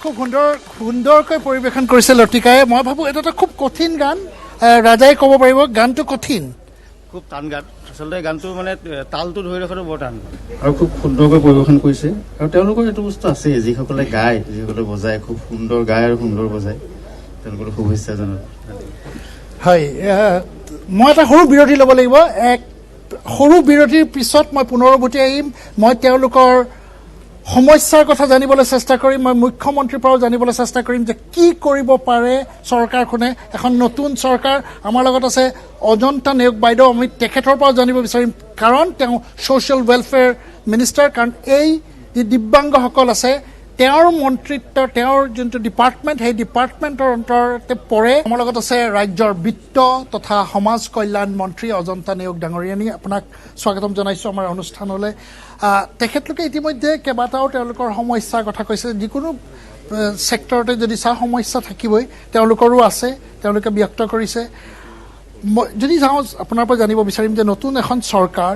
খুব সুন্দৰকৈ পৰিৱেশন কৰিছে লতিকাই মই ভাবোঁ এটা এটা খুব কঠিন গান ৰাজাই ক'ব পাৰিব গানটো কঠিন খুব টান গান আচলতে গানটো মানে তালটো ধৰি ৰখাটো বৰ টান আৰু খুব সুন্দৰকৈ পৰিৱেশন কৰিছে আৰু তেওঁলোকৰ এইটো বস্তু আছে যিসকলে গায় যিসকলে বজায় খুব সুন্দৰ গায় আৰু সুন্দৰ বজায় তেওঁলোকৰ শুভেচ্ছা জনালোঁ হয় মই এটা সৰু বিৰতি ল'ব লাগিব এক সৰু বিৰতিৰ পিছত মই পুনৰ উভতি আহিম মই তেওঁলোকৰ সমস্যাৰ কথা জানিবলৈ চেষ্টা কৰিম মই মুখ্যমন্ত্ৰীৰ পৰাও জানিবলৈ চেষ্টা কৰিম যে কি কৰিব পাৰে চৰকাৰখনে এখন নতুন চৰকাৰ আমাৰ লগত আছে অজন্তা নেওগ বাইদেউ আমি তেখেতৰ পৰাও জানিব বিচাৰিম কাৰণ তেওঁ ছ'চিয়েল ৱেলফেয়াৰ মিনিষ্টাৰ কাৰণ এই যি দিব্যাংগসকল আছে তেওঁৰ মন্ত্ৰিত্ব তেওঁৰ যোনটো ডিপাৰ্টমেণ্ট সেই ডিপাৰ্টমেণ্টৰ অন্তৰতে পৰে আমাৰ লগত আছে ৰাজ্যৰ বিত্ত তথা সমাজ কল্যাণ মন্ত্ৰী অজন্তা নেওগ ডাঙৰীয়ানী আপোনাক স্বাগতম জনাইছোঁ আমাৰ অনুষ্ঠানলৈ তেখেতলোকে ইতিমধ্যে কেইবাটাও তেওঁলোকৰ সমস্যাৰ কথা কৈছে যিকোনো ছেক্টৰতে যদি চাওঁ সমস্যা থাকিবই তেওঁলোকৰো আছে তেওঁলোকে ব্যক্ত কৰিছে যদি যাওঁ আপোনাৰ পৰা জানিব বিচাৰিম যে নতুন এখন চৰকাৰ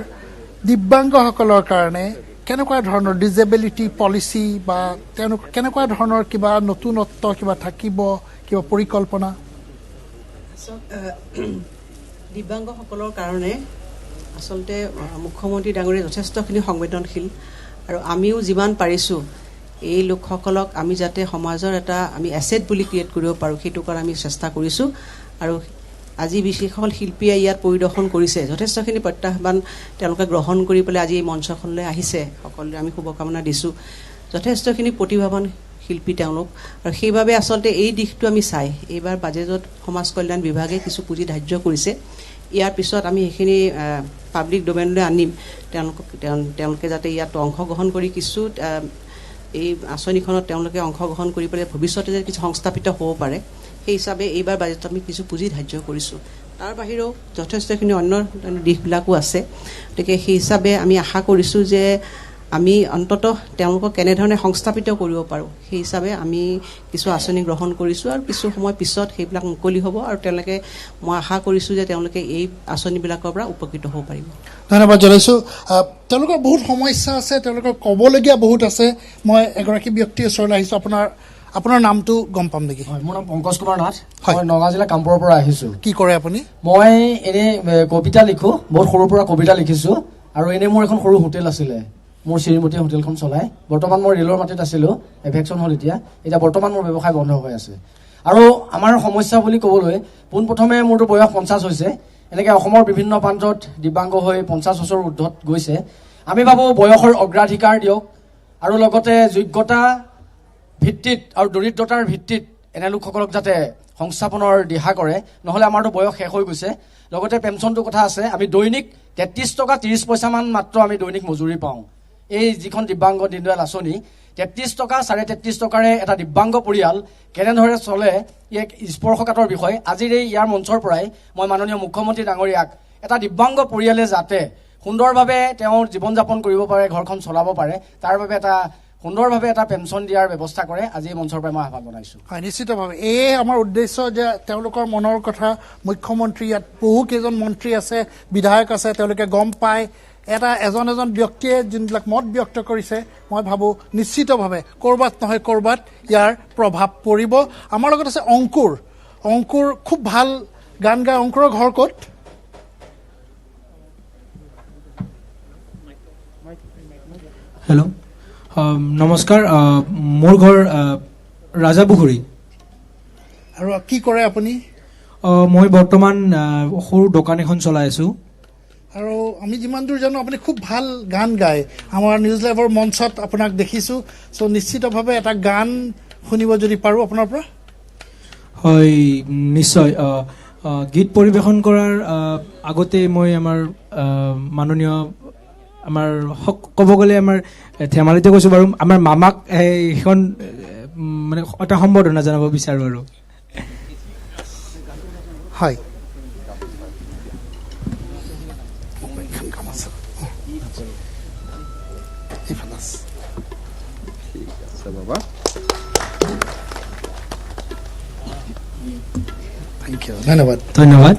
দিব্যাংগসকলৰ কাৰণে কেনেকুৱা ধৰণৰ ডিজেবিলিটি পলিচি বা তেওঁলোক কেনেকুৱা ধৰণৰ কিবা নতুনত্ব কিবা থাকিব কিবা পৰিকল্পনা দিব্যাংগসকলৰ কাৰণে আচলতে মুখ্যমন্ত্ৰী ডাঙৰীয়া যথেষ্টখিনি সংবেদনশীল আৰু আমিও যিমান পাৰিছোঁ এই লোকসকলক আমি যাতে সমাজৰ এটা আমি এছেট বুলি ক্ৰিয়েট কৰিব পাৰোঁ সেইটো কাৰণে আমি চেষ্টা কৰিছোঁ আৰু আজি বিশেষসকল শিল্পীয়ে ইয়াত পৰিদৰ্শন কৰিছে যথেষ্টখিনি প্ৰত্যাহ্বান তেওঁলোকে গ্ৰহণ কৰি পেলাই আজি এই মঞ্চখনলৈ আহিছে সকলোৱে আমি শুভকামনা দিছোঁ যথেষ্টখিনি প্ৰতিভাৱান শিল্পী তেওঁলোক আৰু সেইবাবে আচলতে এই দিশটো আমি চাই এইবাৰ বাজেটত সমাজ কল্যাণ বিভাগে কিছু পুঁজি ধাৰ্য কৰিছে ইয়াৰ পিছত আমি সেইখিনি পাব্লিক ডোমেইনলৈ আনিম তেওঁলোকে যাতে ইয়াত অংশগ্ৰহণ কৰি কিছু এই আঁচনিখনত তেওঁলোকে অংশগ্ৰহণ কৰি পেলাই ভৱিষ্যতে যে কিছু সংস্থাপিত হ'ব পাৰে সেই হিচাপে এইবাৰ বাজেটত আমি কিছু পুঁজি ধাৰ্য কৰিছোঁ তাৰ বাহিৰেও যথেষ্টখিনি অন্য দিশবিলাকো আছে গতিকে সেই হিচাপে আমি আশা কৰিছোঁ যে আমি অন্ততঃ তেওঁলোকক কেনেধৰণে সংস্থাপিত কৰিব পাৰোঁ সেই হিচাপে আমি কিছু আঁচনি গ্ৰহণ কৰিছোঁ আৰু কিছু সময় পিছত সেইবিলাক মুকলি হ'ব আৰু তেওঁলোকে মই আশা কৰিছোঁ যে তেওঁলোকে এই আঁচনিবিলাকৰ পৰা উপকৃত হ'ব পাৰিব ধন্যবাদ জনাইছোঁ তেওঁলোকৰ বহুত সমস্যা আছে তেওঁলোকৰ ক'বলগীয়া বহুত আছে মই এগৰাকী ব্যক্তিৰ ওচৰলৈ আহিছোঁ আপোনাৰ নামটো গম পাম নেকি মোৰ নাম পংকজ কুমাৰ নাথ মই নগাঁও জিলা কামপুৰৰ পৰা আহিছোঁ কি কৰে আপুনি মই এনেই কবিতা লিখোঁ বহুত সৰুৰ পৰা কবিতা লিখিছোঁ আৰু এনেই মোৰ এখন সৰু হোটেল আছিলে মোৰ শ্ৰীমতী হোটেলখন চলাই বৰ্তমান মই ৰেলৰ মাটিত আছিলোঁ এভেকশ্যন হ'ল এতিয়া বৰ্তমান মোৰ ব্যৱসায় বন্ধ হৈ আছে আৰু আমাৰ সমস্যা বুলি ক'বলৈ পোনপ্ৰথমে মোৰতো বয়স 50 হৈছে এনেকৈ অসমৰ বিভিন্ন প্ৰান্তত দিব্যাংগ হৈ 50 বছৰ ঊৰ্ধত গৈছে আমি ভাবোঁ বয়সৰ অগ্ৰাধিকাৰ দিয়ক আৰু লগতে যোগ্যতা ভিত্তিত আৰু দৰিদ্ৰতাৰ ভিত্তিত এনে লোকসকলক যাতে সংস্থাপনৰ দিহা কৰে নহ'লে আমাৰতো বয়স শেষ হৈ গৈছে লগতে পেঞ্চনটোৰ কথা আছে আমি দৈনিক 33 টকা 30 পইচামান মাত্ৰ আমি দৈনিক মজুৰি পাওঁ এই যিখন দিব্যাংগ দীনদয়াল আঁচনি 33 টকা 33.5 টকাৰে এটা দিব্যাংগ পৰিয়াল কেনেদৰে চলে এক স্পৰ্শকাতৰ বিষয় আজিৰ ইয়াৰ মঞ্চৰ পৰাই মই মাননীয় মুখ্যমন্ত্ৰী ডাঙৰীয়াক এটা দিব্যাংগ পৰিয়ালে যাতে সুন্দৰভাৱে তেওঁৰ জীৱন যাপন কৰিব পাৰে ঘৰখন চলাব পাৰে তাৰ বাবে এটা সুন্দৰভাৱে এটা পেঞ্চন দিয়াৰ ব্যৱস্থা কৰে আজি এই মঞ্চৰ পৰাই মই আহ্বান জনাইছোঁ হয় নিশ্চিতভাৱে এই আমাৰ উদ্দেশ্য যে তেওঁলোকৰ মনৰ কথা মুখ্যমন্ত্ৰী ইয়াত বহু কেইজন মন্ত্ৰী আছে বিধায়ক আছে তেওঁলোকে গম পায় এজন ব্যক্তিয়ে যোনবিলাক মত ব্যক্ত কৰিছে মই ভাবোঁ নিশ্চিতভাৱে ক'ৰবাত নহয় ক'ৰবাত ইয়াৰ প্ৰভাৱ পৰিব আমাৰ লগত আছে অংকুৰ খুব ভাল গান গায় অংকুৰৰ ঘৰ ক'ত হেল্ল' নমস্কাৰ মোৰ ঘৰ ৰাজাপুখুৰী আৰু কি কৰে আপুনি মই বৰ্তমান সৰু দোকান এখন চলাই আছোঁ আৰু আমি যিমান দূৰ জানো আপুনি খুব ভাল গান গায় আমাৰ নিউজ লাইভৰ মঞ্চত আপোনাক দেখিছোঁ চ' নিশ্চিতভাৱে এটা গান শুনিব যদি পাৰোঁ আপোনাৰ পৰা হয় নিশ্চয় গীত পৰিৱেশন কৰাৰ আগতে মই আমাৰ মাননীয় আমাৰ ক'ব গ'লে আমাৰ ধেমালিতে কৈছোঁ বাৰু আমাৰ মামাক সেইখন মানে এটা সম্বৰ্ধনা জনাব বিচাৰোঁ আৰু হয় ধন্যবাদ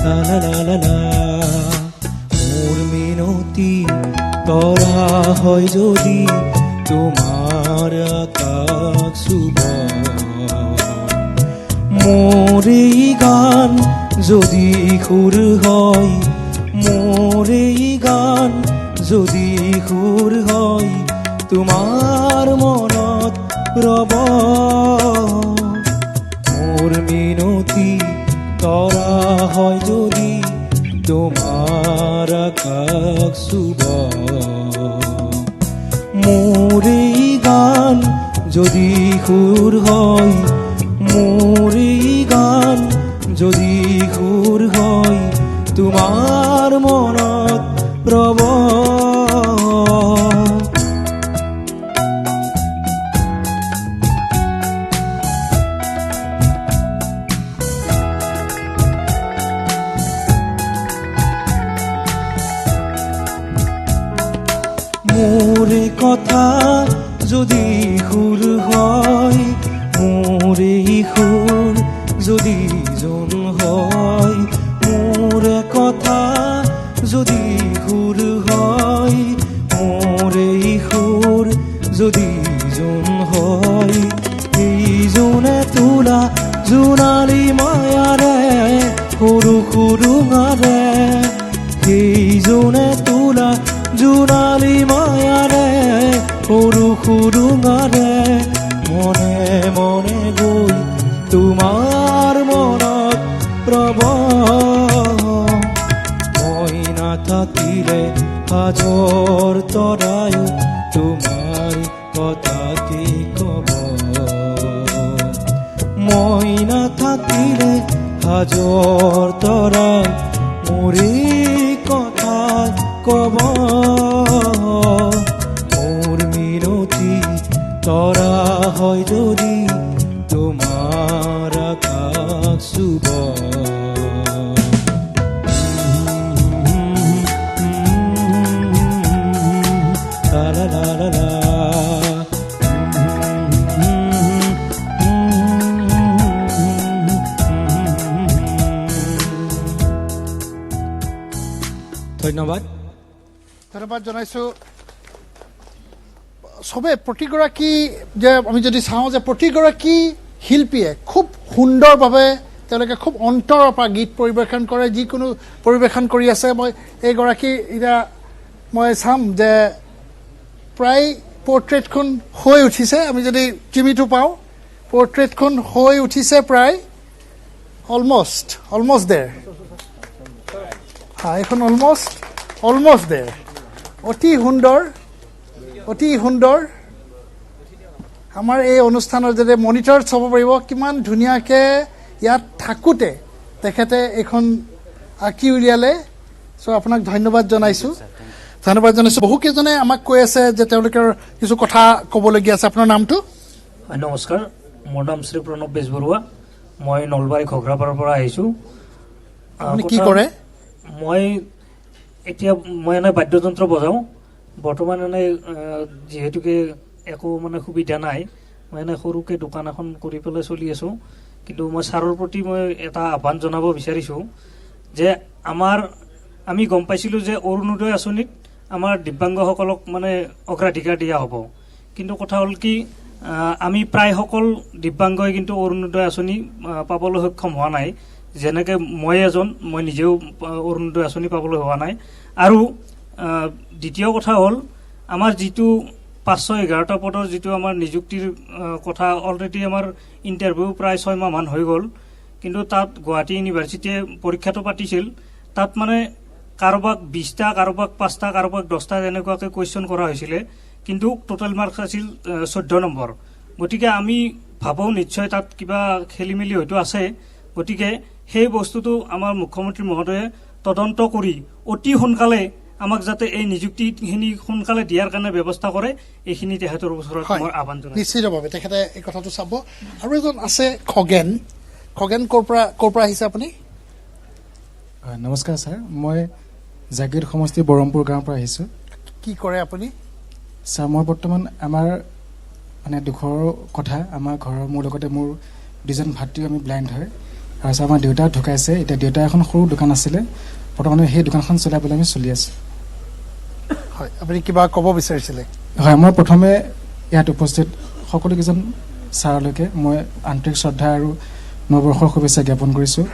লা লা লা লা লা। মোৰ মিনতি তৰা হয় যদি তোমাৰ আকাশ চুব, মোৰ এই গান যদি সুৰ হয়, মোৰ এই গান যদি সুৰ হয়, তোমাৰ মনত ৰব। মোৰ মিনতি তৰা হয় যদি তোমাৰ আকাশ চুব, মোৰ এই গান যদি সুৰ হয়, মোৰ এই গান যদি সুৰ হয়, তোমাৰ মনত ৰব। মোৰ কথা যদি সুৰ হয়, মোৰ এই সুৰ যদি জোন হয়, মোৰ কথা যদি সুৰ হয়, মোৰ এই সুৰ যদি জোন হয়, এই জোনে তোলা জোনালী মায়াৰে সৰু সুৰুঙাৰে, সেই জোনে তোলা জোনালী মায়াৰে সৰু সুৰুঙাৰে, মনে মনে গৈ তোমাৰ মনত ৰব। মই নাথাকিলে সাজৰ তৰায়ো তোমাৰ কথা কি কব, মই নাথাকিলে সাজৰ তৰাই মোৰে কথা কব। মোৰ মিনতি তৰা হয় যদি তোমাৰ আকাশ চুব, লা লা লা লা লা। ধন্যবাদ। ধন্যবাদ জনাইছোঁ। চবে প্ৰতিগৰাকী যে আমি যদি চাওঁ যে প্ৰতিগৰাকী শিল্পীয়ে খুব সুন্দৰভাৱে তেওঁলোকে খুব অন্তৰৰ পৰা গীত পৰিৱেশন কৰে, যিকোনো পৰিৱেশন কৰি আছে। মই এইগৰাকী এতিয়া মই চাম যে প্ৰায় পৰ্ট্ৰেটখন হৈ উঠিছে, আমি যদি টিভিটো পাওঁ পৰ্ট্ৰেটখন হৈ উঠিছে প্ৰায় অলমষ্ট দেৰ, এইখন অলমষ্ট দেৰ। অতি সুন্দৰ, অতি সুন্দৰ। আমাৰ এই অনুষ্ঠানৰ যদি মনিটৰত চাব পাৰিব কিমান ধুনীয়াকৈ ইয়াত থাকোঁতে তেখেতে এইখন আঁকি উলিয়ালে। চ' আপোনাক ধন্যবাদ জনাইছোঁ। বহুকেইজনে আমাক কৈ আছে যে তেওঁলোকৰ কিছু কথা ক'বলগীয়া আছে। আপোনাৰ নামটো? নমস্কাৰ, মোৰ নাম শ্ৰী প্ৰণৱ বেজবৰুৱা। মই নলবাৰী ঘগ্ৰাপাৰাৰ পৰা আহিছোঁ। আপুনি কি কৰে? মই এতিয়া এনে বাদ্যযন্ত্ৰ বজাওঁ। বৰ্তমান এনে যিহেতুকে একো মানে সুবিধা নাই, মই এনে সৰুকৈ দোকান এখন কৰি পেলাই চলি আছোঁ। কিন্তু মই ছাৰৰ প্ৰতি মই এটা আহ্বান জনাব বিচাৰিছোঁ যে আমি গম পাইছিলোঁ যে অৰুণোদয় আঁচনিত আমাৰ দিব্যাংগসকলক মানে অগ্ৰাধিকাৰ দিয়া হ'ব। কিন্তু কথা হ'ল কি, আমি প্ৰায়সকল দিব্যাংগই কিন্তু অৰুণোদয় আঁচনি পাবলৈ সক্ষম হোৱা নাই। যেনেকৈ মই নিজেও অৰুণোদয় আঁচনি পাবলৈ হোৱা নাই। আৰু দ্বিতীয় কথা হ'ল আমাৰ যিটো 511টা পদৰ যিটো আমাৰ নিযুক্তিৰ কথা অলৰেডি আমাৰ ইণ্টাৰভিউ প্ৰায় 6 মাহমান হৈ গ'ল। কিন্তু তাত গুৱাহাটী ইউনিভাৰ্চিটিয়ে পৰীক্ষাটো পাতিছিল। তাত মানে কাৰোবাক 20টা, কাৰোবাক 5টা, কাৰোবাক 10টা এনেকুৱাকৈ কুৱেশ্যন কৰা হৈছিলে। কিন্তু টোটেল মাৰ্কছ আছিল 14 নম্বৰ। গতিকে আমি ভাবোঁ নিশ্চয় তাত কিবা খেলি মেলি হয়তো আছে। গতিকে সেই বস্তুটো আমাৰ মুখ্যমন্ত্ৰী মহোদয়ে তদন্ত কৰি অতি সোনকালে আমাক যাতে এই নিযুক্তিখিনি সোনকালে দিয়াৰ কাৰণে ব্যৱস্থা কৰে, এইখিনি তেখেতৰ ওচৰত মই আহ্বান জনাইছোঁ। নিশ্চিতভাৱে তেখেতে এই কথাটো চাব। আৰু এজন আছে খগেন ক'ৰ পৰা আহিছে আপুনি? নমস্কাৰ ছাৰ, মই জাগীৰ সমষ্টি বৰমপুৰ গাঁৱৰ পৰা আহিছোঁ। কি কৰে আপুনি? ছাৰ, মই বৰ্তমান আমাৰ মানে দুখৰ কথা, আমাৰ ঘৰৰ মোৰ লগতে মোৰ দুজন ভাতৃও আমি ব্লাইণ্ড হয়। তাৰপিছত আমাৰ দেউতা ঢুকাইছে এতিয়া দেউতাৰ এখন সৰু দোকান আছিলে বৰ্তমানে সেই দোকানখন চলাই পেলাই আমি চলি আছোঁ হয় আপুনি কিবা ক'ব বিচাৰিছিলে হয় মই প্ৰথমে ইয়াত উপস্থিত সকলোকেইজন ছাৰলৈকে মই আন্তৰিক শ্ৰদ্ধা আৰু নৱবৰ্ষৰ শুভেচ্ছা জ্ঞাপন কৰিছোঁ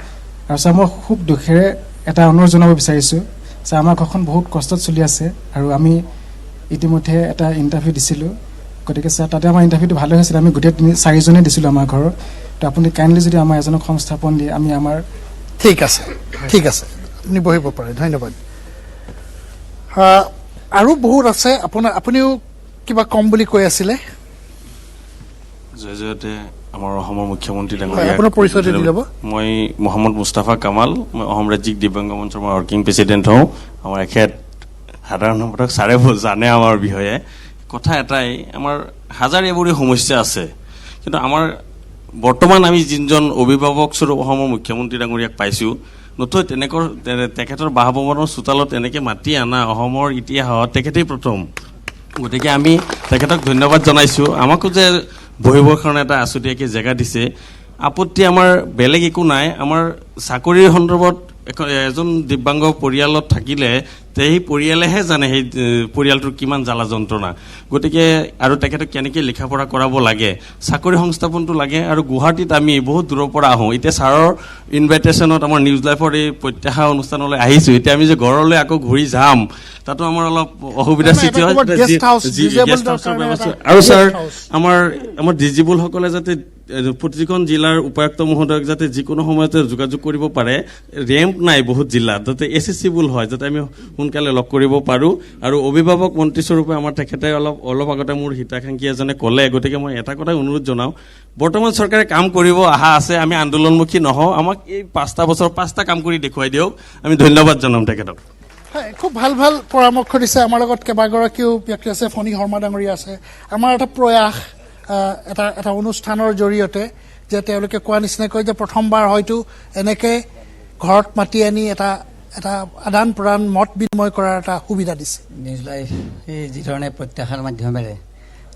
আৰু ছাৰ মই খুব দুখেৰে এটা অনুৰোধ জনাব বিচাৰিছোঁ যে আমাৰ ঘৰখন বহুত কষ্টত চলি আছে আৰু আমি ইতিমধ্যে এটা ইণ্টাৰভিউ দিছিলোঁ গতিকে ছাৰ তাতে আমাৰ ইণ্টাৰভিউটো ভালে হৈছিলে আমি গোটেই 4জনে দিছিলোঁ আমাৰ ঘৰৰ তো আপুনি কাইণ্ডলি যদি আমাৰ এজনক সংস্থাপন দিয়ে আমি আমাৰ ঠিক আছে আপুনি বহিব পাৰে ধন্যবাদ আৰু বহুত আছে আপুনিও কিবা কম বুলি কৈ আছিলে জয় জয়তে আমাৰ অসমৰ মুখ্যমন্ত্ৰী আপোনাৰ পৰিচয়টো দি ল'ব মই মহম্মদ মুস্তাফা কামাল মই অসম ৰাজ্যিক দিব্যাংগ মঞ্চৰ মই ৱৰ্কিং প্ৰেচিডেণ্ট হওঁ আমাৰ এখেত সাধাৰণ সম্পাদক ছাৰে জানে আমাৰ বিষয়ে কথা এটাই আমাৰ হাজাৰ এবুৰি সমস্যা আছে কিন্তু আমাৰ বৰ্তমান আমি যিজন অভিভাৱক স্বৰূপ অসমৰ মুখ্যমন্ত্ৰী ডাঙৰীয়াক পাইছোঁ নতুন তেখেতৰ বাসভৱনৰ চোতালত এনেকৈ মাতি অনা অসমৰ ইতিহাসত তেখেতেই প্ৰথম গতিকে আমি তেখেতক ধন্যবাদ জনাইছোঁ আমাকো যে বহিবৰ কাৰণে এটা আছুতীয়াকৈ জেগা দিছে আপত্তি আমাৰ বেলেগ একো নাই আমাৰ চাকৰিৰ সন্দৰ্ভত এজন দিব্যাংগ পৰিয়ালত থাকিলে সেই পৰিয়ালেহে জানে সেই পৰিয়ালটোৰ কিমান জ্বালা যন্ত্ৰণা গতিকে আৰু তেখেতক কেনেকৈ লিখা পঢ়া কৰাব লাগে চাকৰি সংস্থাপনটো লাগে আৰু গুৱাহাটীত আমি বহুত দূৰৰ পৰা আহোঁ এতিয়া ছাৰৰ ইনভাইটেশ্যনত আমাৰ নিউজ লাইফৰ এই প্ৰত্যাশা অনুষ্ঠানলৈ আহিছোঁ এতিয়া আমি যে ঘৰলৈ আকৌ ঘূৰি যাম তাতো আমাৰ অলপ অসুবিধাৰ সৃষ্টি হয় আৰু ছাৰ আমাৰ ডিজিবলসকলে যাতে প্ৰতিখন জিলাৰ উপায়ুক্ত মহোদয়ক যাতে যিকোনো সময়তে যোগাযোগ কৰিব পাৰে ৰেম্প নাই বহুত জিলাত যাতে এচেচিবল হয় যাতে আমি সোনকালে লগ কৰিব পাৰোঁ আৰু অভিভাৱক মন্ত্ৰীস্বৰূপে আমাৰ তেখেতে অলপ আগতে মোৰ হিতাকাংক্ষী এজনে ক'লে গতিকে মই এটা কথাই অনুৰোধ জনাওঁ বৰ্তমান চৰকাৰে কাম কৰিব অহা আছে আমি আন্দোলনমুখী নহওঁ আমাক এই 5টা বছৰ 5টা কাম কৰি দেখুৱাই দিয়ক আমি ধন্যবাদ জনাম তেখেতক খুব ভাল ভাল পৰামৰ্শ দিছে আমাৰ লগত কেইবাগৰাকীও ব্যক্তি আছে ফণী শৰ্মা ডাঙৰীয়া আছে আমাৰ এটা প্ৰয়াস এটা অনুষ্ঠানৰ জৰিয়তে যে তেওঁলোকে কোৱা নিচিনাকৈ যে প্ৰথমবাৰ হয়তো এনেকৈ ঘৰত মাতি আনি এটা আদান প্ৰদান মত বিনিময় কৰাৰ এটা সুবিধা দিছে নিউজ লাইভ এই যিধৰণে প্ৰত্যাশাৰ মাধ্যমেৰে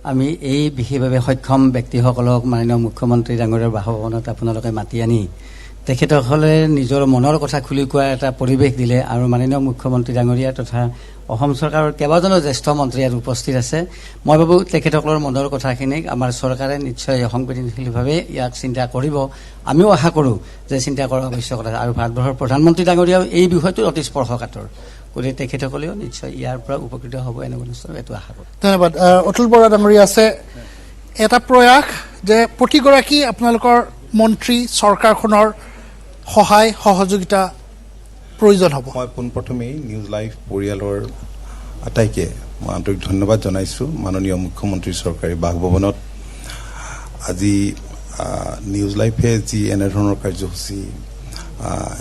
আমি এই বিশেষভাৱে সক্ষম ব্যক্তিসকলক মাননীয় মুখ্যমন্ত্ৰী ডাঙৰীয়াৰ বাসভৱনত আপোনালোকে মাতি আনি তেখেতসকলে নিজৰ মনৰ কথা খুলি কোৱাৰ এটা পৰিৱেশ দিলে আৰু মাননীয় মুখ্যমন্ত্ৰী ডাঙৰীয়া তথা অসম চৰকাৰৰ কেইবাজনো জ্যেষ্ঠ মন্ত্ৰী ইয়াত উপস্থিত আছে মই ভাবোঁ তেখেতসকলৰ মনৰ কথাখিনিক আমাৰ চৰকাৰে নিশ্চয় সংবেদনশীলভাৱে ইয়াক চিন্তা কৰিব আমিও আশা কৰোঁ যে চিন্তা কৰাৰ আৱশ্যকতা আৰু ভাৰতবৰ্ষৰ প্ৰধানমন্ত্ৰী ডাঙৰীয়াও এই বিষয়টো অতি স্পৰ্শকাতৰ গতিকে তেখেতসকলেও নিশ্চয় ইয়াৰ পৰা উপকৃত হ'ব এনে এইটো আশা কৰোঁ ধন্যবাদ অতুল বৰা ডাঙৰীয়া আছে এটা প্ৰয়াস যে প্ৰতিগৰাকী আপোনালোকৰ মন্ত্ৰী চৰকাৰখনৰ সহায় সহযোগিতা প্ৰয়োজন হ'ব মই পোনপ্ৰথমেই নিউজ লাইভ পৰিয়ালৰ আটাইকে মই আন্তৰিক ধন্যবাদ জনাইছোঁ মাননীয় মুখ্যমন্ত্ৰী চৰকাৰী বাসভৱনত আজি নিউজ লাইভে যি এনেধৰণৰ কাৰ্যসূচী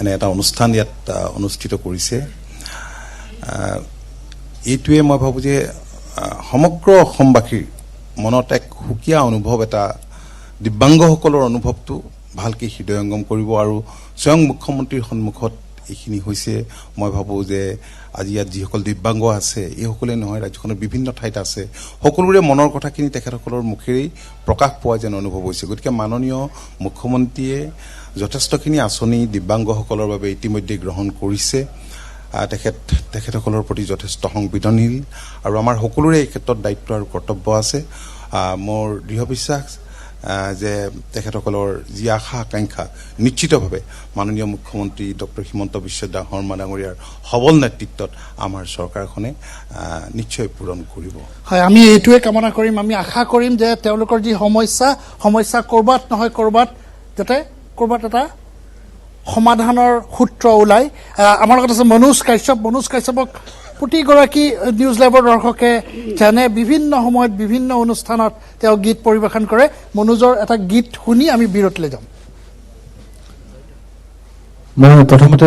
এনে এটা অনুষ্ঠান ইয়াত অনুষ্ঠিত কৰিছে এইটোৱে মই ভাবোঁ যে সমগ্ৰ অসমবাসীৰ মনত এক সুকীয়া অনুভৱ এটা দিব্যাংগসকলৰ অনুভৱটো ভালকৈ হৃদয়ংগম কৰিব আৰু স্বয়ং মুখ্যমন্ত্ৰীৰ সন্মুখত এইখিনি হৈছে মই ভাবোঁ যে আজি ইয়াত যিসকল দিব্যাংগ আছে এইসকলেই নহয় ৰাজ্যখনৰ বিভিন্ন ঠাইত আছে সকলোৰে মনৰ কথাখিনি তেখেতসকলৰ মুখেৰেই প্ৰকাশ পোৱা যেন অনুভৱ হৈছে গতিকে মাননীয় মুখ্যমন্ত্ৰীয়ে যথেষ্টখিনি আঁচনি দিব্যাংগসকলৰ বাবে ইতিমধ্যে গ্ৰহণ কৰিছে তেখেতসকলৰ প্ৰতি যথেষ্ট সংবেদনশীল আৰু আমাৰ সকলোৰে এই ক্ষেত্ৰত দায়িত্ব আৰু কৰ্তব্য আছে মোৰ দৃঢ় বিশ্বাস যে তেখেতসকলৰ যি আশা আকাংক্ষা নিশ্চিতভাৱে মাননীয় মুখ্যমন্ত্ৰী ডক্টৰ হিমন্ত বিশ্ব শৰ্মা ডাঙৰীয়াৰ সবল নেতৃত্বত আমাৰ চৰকাৰখনে নিশ্চয় পূৰণ কৰিব হয় আমি এইটোৱে কামনা কৰিম আমি আশা কৰিম যে তেওঁলোকৰ যি সমস্যা ক'ৰবাত নহয় ক'ৰবাত যাতে ক'ৰবাত এটা সমাধানৰ সূত্ৰ ওলায় আমাৰ লগত আছে মনোজ কাশ্যপক প্ৰতিগৰাকী নিউজ লাইভৰ দৰ্শকে জানে বিভিন্ন সময়ত বিভিন্ন অনুষ্ঠানত তেওঁ গীত পৰিৱেশন কৰে মনোজৰ এটা গীত শুনি আমি বিৰতিলৈ যাম মই প্ৰথমতে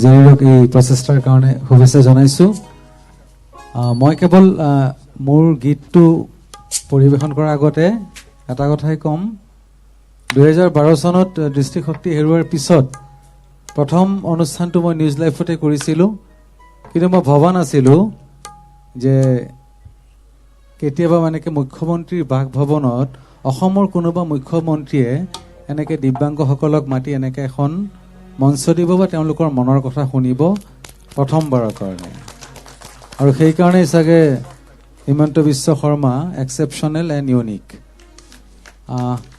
জেৰিৰক এই প্ৰচেষ্টাৰ কাৰণে শুভেচ্ছা জনাইছোঁ মই কেৱল মোৰ গীতটো পৰিৱেশন কৰাৰ আগতে এটা কথাই ক'ম 2012 চনত দৃষ্টিশক্তি হেৰুৱাৰ পিছত প্ৰথম অনুষ্ঠানটো মই নিউজ লাইভতে কৰিছিলোঁ কিন্তু মই ভবা নাছিলোঁ যে কেতিয়াবা মানে মুখ্যমন্ত্ৰীৰ বাসভৱনত অসমৰ কোনোবা মুখ্যমন্ত্ৰীয়ে এনেকৈ দিব্যাংগসকলক মাতি এনেকৈ এখন মঞ্চ দিব বা তেওঁলোকৰ মনৰ কথা শুনিব প্ৰথমবাৰৰ কাৰণে। আৰু সেইকাৰণেই চাগে Himanta Biswa Sarma exceptional and unique.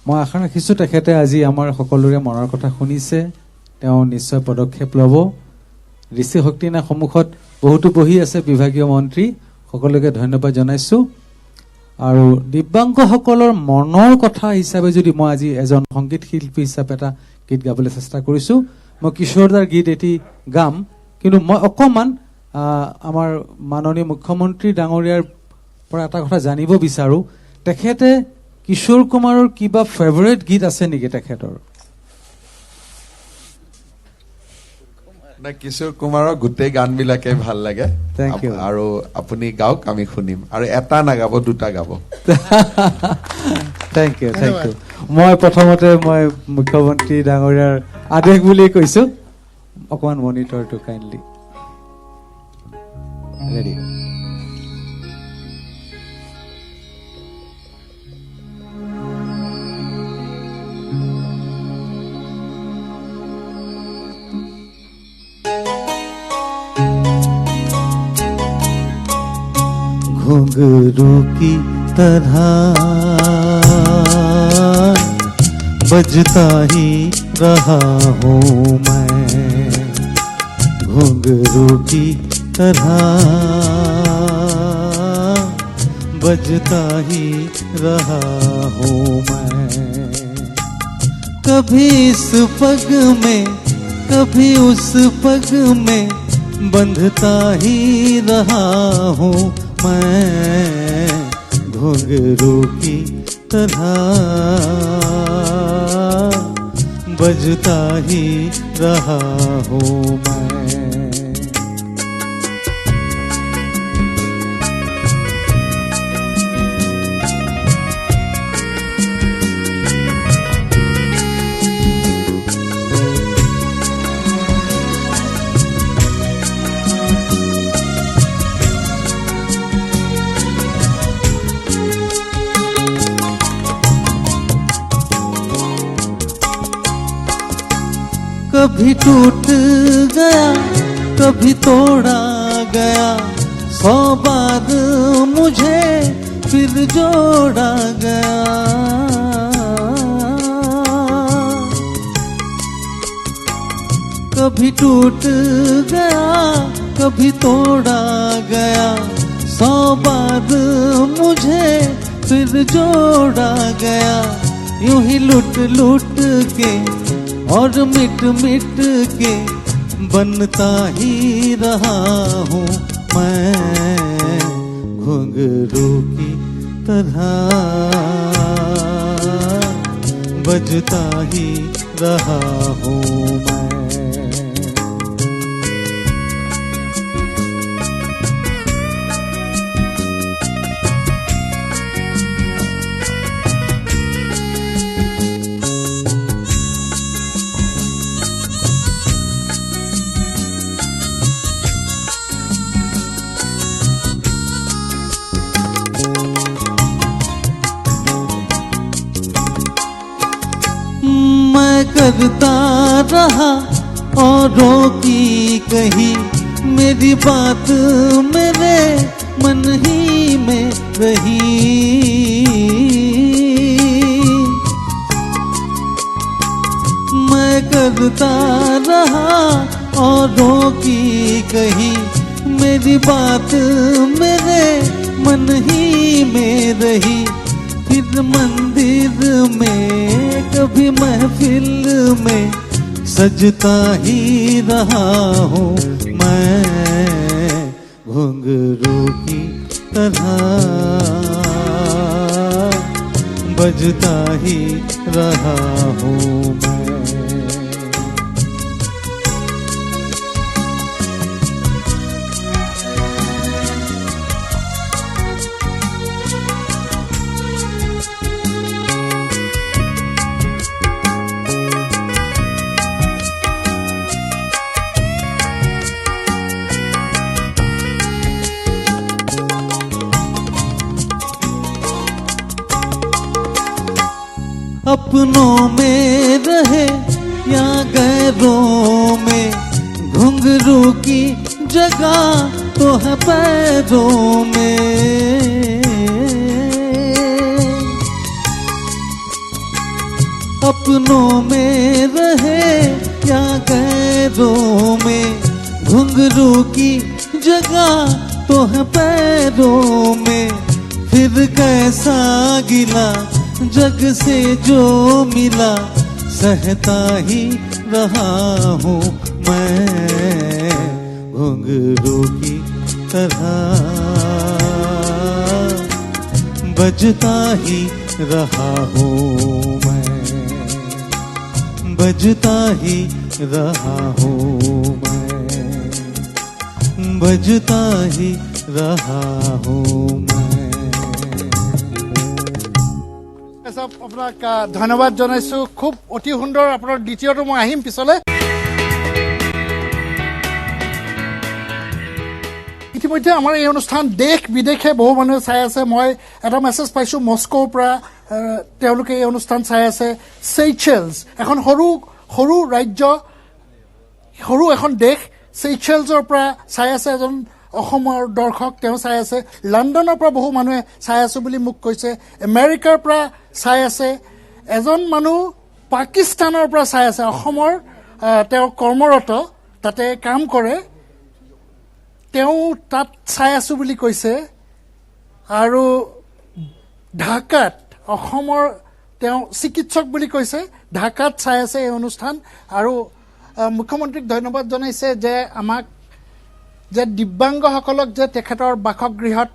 মই আশা ৰাখিছোঁ তেখেতে আজি আমাৰ সকলোৰে মনৰ কথা শুনিছে, তেওঁ নিশ্চয় পদক্ষেপ ল'ব। ঋষি শক্তিনাথ সন্মুখত বহুতো বহি আছে বিভাগীয় মন্ত্ৰী, সকলোকে ধন্যবাদ জনাইছোঁ। আৰু দিব্যাংগসকলৰ মনৰ কথা হিচাপে যদি মই আজি এজন সংগীত শিল্পী হিচাপে এটা গীত গাবলৈ চেষ্টা কৰিছোঁ, মই কিশোৰদাৰ গীত এটি গাম, কিন্তু মই অকণমান আমাৰ মাননীয় মুখ্যমন্ত্ৰী ডাঙৰীয়াৰ পৰা এটা কথা জানিব বিচাৰোঁ, তেখেতে কিশোৰ কুমাৰৰ কিবা ফেভাৰেট গীত আছে নেকি তেখেতৰ? কিশোৰ কুমাৰৰ গোটেই গানবিলাকে ভাল লাগে আৰু আপুনি গাওক, আমি শুনিম। আৰু এটা নাগাব, দুটা গাব। Thank you, thank you. মই প্ৰথমতে মই মুখ্যমন্ত্ৰী ডাঙৰীয়াৰ আদেশ বুলি কৈছোঁ, অকণমান মনিটৰটো কাইণ্ডলি ৰেডি। घुंघरू की तरह बजता ही रहा हूँ मैं, घुंघरू की तरह बजता ही रहा हूँ मैं। कभी इस पग में कभी उस पग में बंधता ही रहा हूँ मैं, घुंघरू की तरह बजता ही रहा हूँ मैं। कभी टूट गया कभी तोड़ा गया, 100 बार मुझे फिर जोड़ा गया। कभी टूट गया कभी तोड़ा गया, 100 बार मुझे फिर जोड़ा गया। यूं ही लुट लुट के और मिट मिट के बनता ही रहा हूँ मैं, घुंघरू की तरह बजता ही रहा हूँ मैं। करता रहा औरों की कही, मेरी बात मेरे मन ही में रही। मैं करता रहा औरों की कही, मेरी बात मेरे मन ही में रही। फिर मंदिर में कभी महफिल में सजता ही रहा हूँ मैं, घुंघरू की तरह बजता ही रहा हूँ मैं। अपनों में रहे या गैरों में, घुंघरू की जगह तो है पैरों में। अपनों में रहे या गैरों में, घुंघरू की जगह तो है पैरों में। फिर कैसा गिला जग से जो मिला, सहता ही रहा हूँ मैं घुंघरू की तरह, बजता ही रहा हूँ मैं, बजता ही रहा हूँ मैं, बजता ही रहा हूँ मैं। আপোনাক ধন্যবাদ জনাইছো। খুব অতি সুন্দৰ আপোনাৰ দ্বিতীয়টো মই আহিম পিছলৈ। ইতিমধ্যে আমাৰ এই অনুষ্ঠান দেশ বিদেশে বহু মানুহে চাই আছে। মই এটা মেছেজ পাইছো মস্কোৰ পৰা, তেওঁলোকে এই অনুষ্ঠান চাই আছে। চেইচেলছ এখন সৰু সৰু ৰাজ্য, সৰু এখন দেশ, চেইচেলছৰ পৰা চাই আছে এজন অসমৰ দৰ্শক, তেওঁ চাই আছে। লণ্ডনৰ পৰা বহু মানুহে চাই আছো বুলি মোক কৈছে। আমেৰিকাৰ পৰা চাই আছে। এজন মানুহ পাকিস্তানৰ পৰা চাই আছে। অসমৰ তেওঁ কৰ্মৰত, তাতে কাম কৰে, তেওঁ তাত চাই আছো বুলি কৈছে। আৰু ঢাকাত, অসমৰ তেওঁ চিকিৎসক বুলি কৈছে, ঢাকাত চাই আছে এই অনুষ্ঠান। আৰু মুখ্যমন্ত্ৰীক ধন্যবাদ জনাইছে যে আমাক যে দিব্যাংগসকলক যে তেখেতৰ বাসগৃহত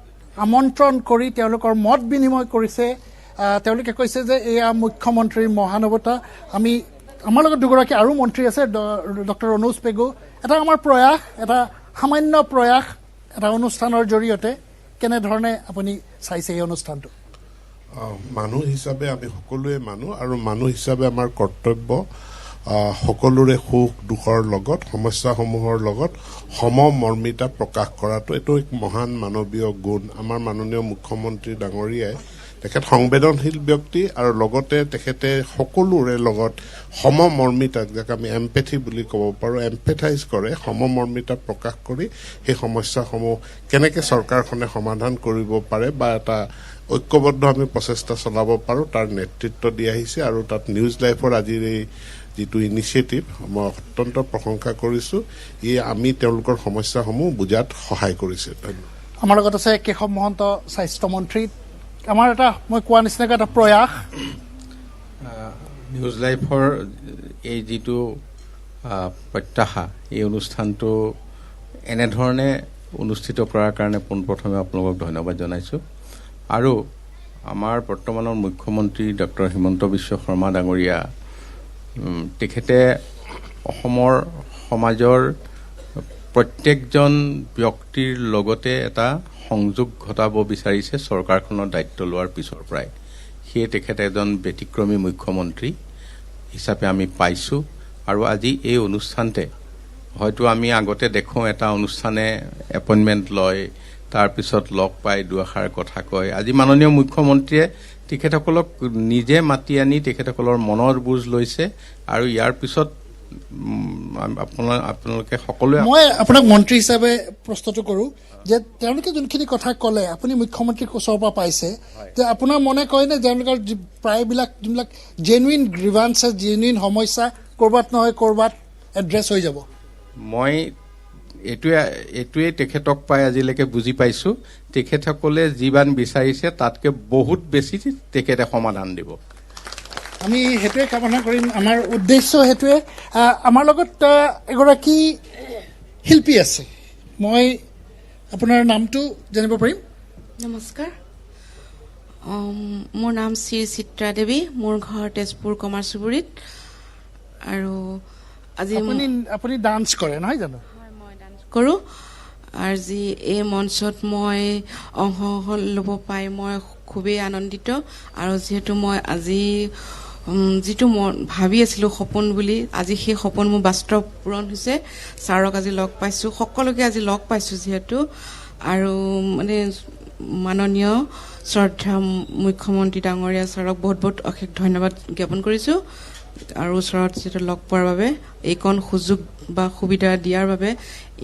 আমন্ত্ৰণ কৰি তেওঁলোকৰ মত বিনিময় কৰিছে। তেওঁলোকে কৈছে যে এয়া মুখ্যমন্ত্ৰীৰ মহানুভৱতা। আমাৰ লগত দুগৰাকী আৰু মন্ত্ৰী আছে, ডক্টৰ অনুজ পেগু। এটা আমাৰ প্ৰয়াস, এটা সামান্য প্ৰয়াস, এটা অনুষ্ঠানৰ জৰিয়তে কেনেধৰণে আপুনি চাইছে এই অনুষ্ঠানটো? মানুহ হিচাপে আমি সকলোৱে মানুহ, আৰু মানুহ হিচাপে আমাৰ কৰ্তব্য সকলোৰে সুখ দুখৰ লগত, সমস্যাসমূহৰ লগত সমমৰ্মিতা প্ৰকাশ কৰাটো এইটো এক মহান মানৱীয় গুণ। আমাৰ মাননীয় মুখ্যমন্ত্ৰী ডাঙৰীয়াই, তেখেত সংবেদনশীল ব্যক্তি, আৰু লগতে তেখেতে সকলোৰে লগত সমমৰ্মিতা, যাক আমি এম্পেথি বুলি ক'ব পাৰোঁ, এম্পেথাইজ কৰে, সমমৰ্মিতা প্ৰকাশ কৰি সেই সমস্যাসমূহ কেনেকৈ চৰকাৰখনে সমাধান কৰিব পাৰে বা এটা ঐক্যবদ্ধ আমি প্ৰচেষ্টা চলাব পাৰোঁ তাৰ নেতৃত্ব দি আহিছে। আৰু তাত নিউজ লাইভৰ আজিৰ এই যিটো ইনিচিয়েটিভ মই অত্যন্ত প্ৰশংসা কৰিছোঁ। ই আমি তেওঁলোকৰ সমস্যাসমূহ বুজাত সহায় কৰিছে। ধন্যবাদ। আমাৰ লগত আছে কেশৱ মহন্ত, স্বাস্থ্যমন্ত্ৰী। আমাৰ এটা মই কোৱা নিচিনাকৈ এটা প্ৰয়াস, নিউজ লাইভৰ এই যিটো প্ৰত্যাশা, এই অনুষ্ঠানটো এনেধৰণে অনুষ্ঠিত কৰাৰ কাৰণে পোনপ্ৰথমে আপোনালোকক ধন্যবাদ জনাইছোঁ। আৰু আমাৰ বৰ্তমানৰ মুখ্যমন্ত্ৰী ডক্টৰ হিমন্ত বিশ্ব শৰ্মা ডাঙৰীয়া, তেখেতে অসমৰ সমাজৰ প্ৰত্যেকজন ব্যক্তিৰ লগতে এটা সংযোগ ঘটাব বিচাৰিছে চৰকাৰখনৰ দায়িত্ব লোৱাৰ পিছৰ পৰাই। সেয়ে তেখেতে এজন ব্যতিক্ৰমী মুখ্যমন্ত্ৰী হিচাপে আমি পাইছোঁ। আৰু আজি এই অনুষ্ঠানতে হয়তো আমি আগতে দেখোঁ এটা অনুষ্ঠানে এপইণ্টমেণ্ট লয়, তাৰপিছত লগ পাই দুআষাৰ কথা কয়। আজি মাননীয় মুখ্যমন্ত্ৰীয়ে তেখেতসকলক নিজে মাতি আনি তেখেতসকলৰ মনৰ বুজ লৈছে। আৰু ইয়াৰ পিছত আপোনালোকে সকলোৱে, মই আপোনাক মন্ত্ৰী হিচাপে প্ৰশ্নটো কৰোঁ যে তেওঁলোকে যোনখিনি কথা ক'লে, আপুনি মুখ্যমন্ত্ৰীক ওচৰৰ পৰা পাইছে, যে আপোনাৰ মনে কয়নে তেওঁলোকৰ প্ৰায়বিলাক যোনবিলাক জেনুইন গ্ৰিভান্স, জেনুইন সমস্যা ক'ৰবাত নহয় ক'ৰবাত এড্ৰেছ হৈ যাব? মই এইটোৱে তেখেতক পাই আজিলৈকে বুজি পাইছোঁ, তেখেতসকলে যিমান বিচাৰিছে তাতকৈ বহুত বেছি তেখেতে সমাধান দিব। আমি সেইটোৱে কামনা কৰিম, আমাৰ উদ্দেশ্য সেইটোৱে। আমাৰ লগত এগৰাকী শিল্পী আছে, মই আপোনাৰ নামটো জানিব পাৰিম? নমস্কাৰ, মোৰ নাম শ্ৰী চিত্ৰা দেৱী, মোৰ ঘৰ তেজপুৰ কমাৰ চুবুৰীত। আৰু আজি আপুনি ডান্স কৰে নহয় জানো? কৰোঁ। আজি এই মঞ্চত মই অংশ ল'ব পাই মই খুবেই আনন্দিত। আৰু যিহেতু মই আজি যিটো মই ভাবি আছিলোঁ সপোন বুলি, আজি সেই সপোন মোৰ বাস্তৱ পূৰণ হৈছে। ছাৰক আজি লগ পাইছোঁ, সকলোকে আজি লগ পাইছোঁ যিহেতু। আৰু মানে মাননীয় শ্ৰদ্ধা মুখ্যমন্ত্ৰী ডাঙৰীয়া ছাৰক বহুত বহুত অশেষ ধন্যবাদ জ্ঞাপন কৰিছোঁ আৰু ওচৰত যিটো লগ পোৱাৰ বাবে এইকণ সুযোগ বা সুবিধা দিয়াৰ বাবে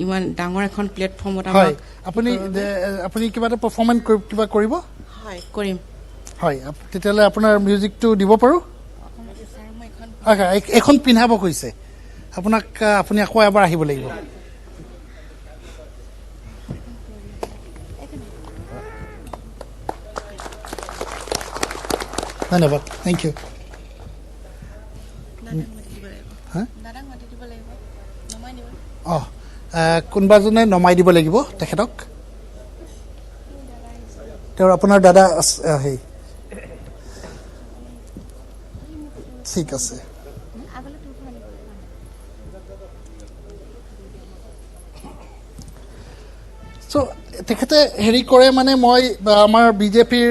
ইমান ডাঙৰ এখন প্লেটফৰ্মত হয় আপুনি কিবা এটা পাৰফৰ্মেঞ্চ কিবা কৰিব হয় কৰিম হয় তেতিয়াহ'লে আপোনাৰ মিউজিকটো দিব পাৰোঁ এখন পিন্ধাব কৈছে আপুনি আকৌ এবাৰ আহিব লাগিব ধন্যবাদ থেংক ইউ কোনোবাজনে নমাই দিব লাগিব তেখেতক তেওঁৰ আপোনাৰ দাদা হেৰি ঠিক আছে চ' তেখেতে হেৰি কৰে মানে মই আমাৰ বিজেপিৰ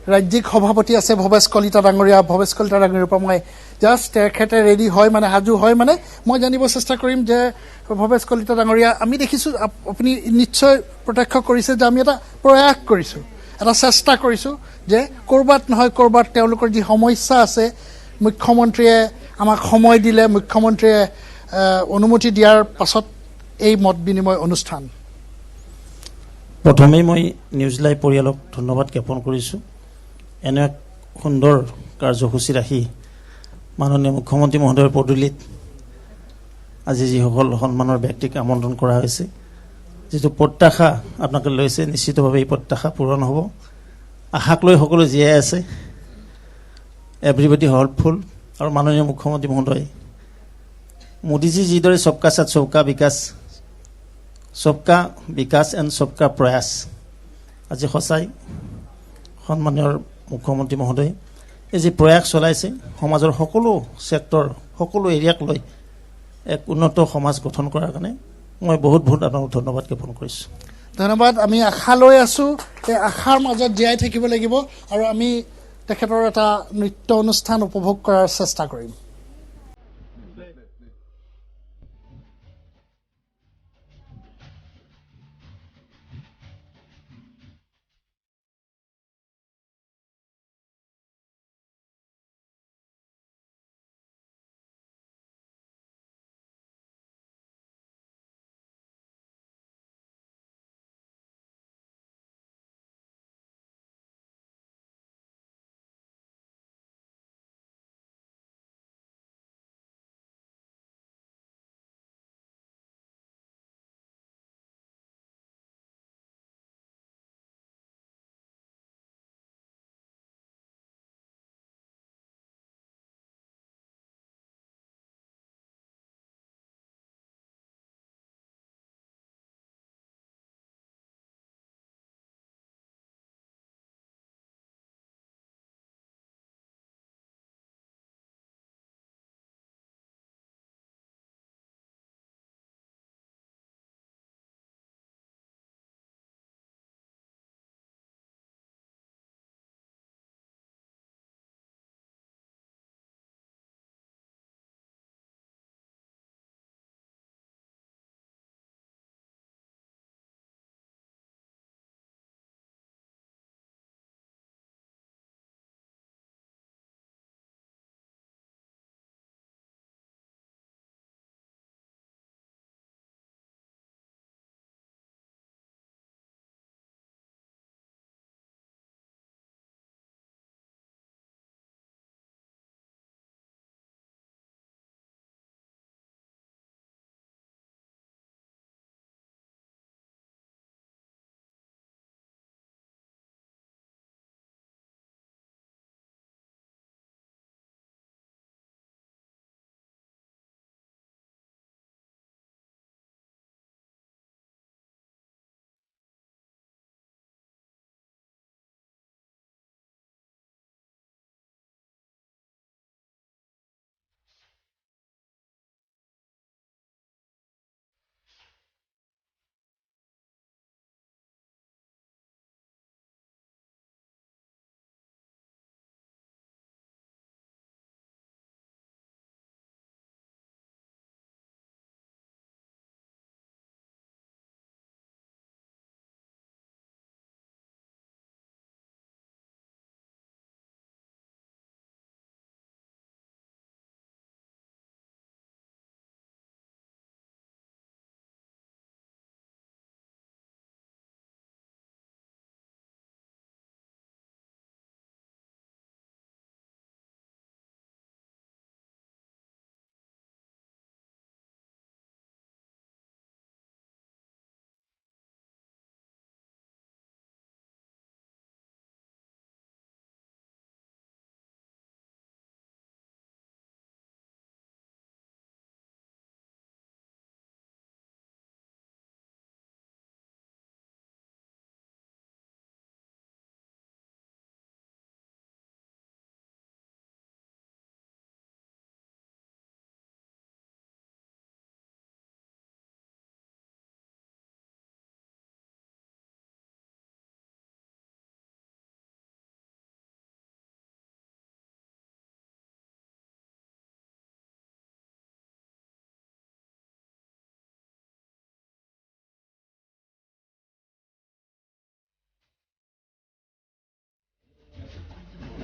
ৰাজ্যিক সভাপতি আছে ভৱেশ কলিতা ডাঙৰীয়া পৰা মই জাষ্ট তেখেতে ৰেডি হয় মানে সাজু হয় মানে মই জানিব চেষ্টা কৰিম যে ভৱেশ কলিতা ডাঙৰীয়া আমি দেখিছোঁ আপুনি নিশ্চয় প্ৰত্যক্ষ কৰিছে যে আমি এটা প্ৰয়াস কৰিছোঁ এটা চেষ্টা কৰিছোঁ যে ক'ৰবাত নহয় ক'ৰবাত তেওঁলোকৰ যি সমস্যা আছে মুখ্যমন্ত্ৰীয়ে আমাক সময় দিলে মুখ্যমন্ত্ৰীয়ে অনুমতি দিয়াৰ পাছত এই মত বিনিময় অনুষ্ঠান প্ৰথমেই মই নিউজ লাইভ পৰিয়ালক ধন্যবাদ জ্ঞাপন কৰিছোঁ এনে এক সুন্দৰ কাৰ্যসূচী ৰাখি মাননীয় মুখ্যমন্ত্ৰী মহোদয়ৰ পদূলিত আজি যিসকল সন্মানৰ ব্যক্তিক আমন্ত্ৰণ কৰা হৈছে যিটো প্ৰত্যাশা আপোনালোকে লৈছে নিশ্চিতভাৱে এই প্ৰত্যাশা পূৰণ হ'ব আশাক লৈ সকলো জীয়াই আছে এভৰিবডি হেল্পফুল আৰু মাননীয় মুখ্যমন্ত্ৰী মহোদয় মোদীজী যিদৰে সবকা সাথ সবকা বিকাশ এণ্ড সবকা প্ৰয়াস আজি সঁচাই সন্মানীয় মুখ্যমন্ত্ৰী মহোদয় এই যি প্ৰয়াস চলাইছে সমাজৰ সকলো ছেক্টৰ সকলো এৰিয়াক লৈ এক উন্নত সমাজ গঠন কৰাৰ কাৰণে মই বহুত আপোনাক ধন্যবাদ জ্ঞাপন কৰিছোঁ ধন্যবাদ আমি আশা লৈ আছোঁ এই আশাৰ মাজত জীয়াই থাকিব লাগিব আৰু আমি তেখেতৰ এটা নৃত্য অনুষ্ঠান উপভোগ কৰাৰ চেষ্টা কৰিম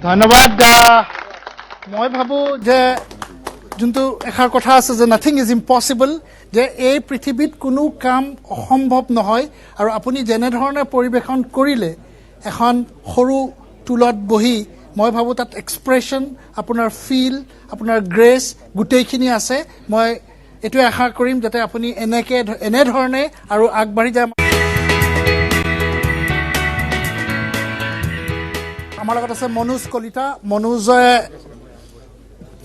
ধন্যবাদ। মই ভাবোঁ যে যোনটো এষাৰ কথা আছে যে নাথিং ইজ ইম্পচিবল, যে এই পৃথিৱীত কোনো কাম অসম্ভৱ নহয়। আৰু আপুনি যেনেধৰণে পৰিৱেশন কৰিলে এখন সৰু টুলত বহি, মই ভাবোঁ তাত এক্সপ্ৰেশ্যন, আপোনাৰ ফিল, আপোনাৰ গ্ৰেছ গোটেইখিনি আছে। মই এইটোৱে আশা কৰিম যাতে আপুনি এনেধৰণে আৰু আগবাঢ়ি যায়। আমাৰ লগত আছে মনোজ কলিতা।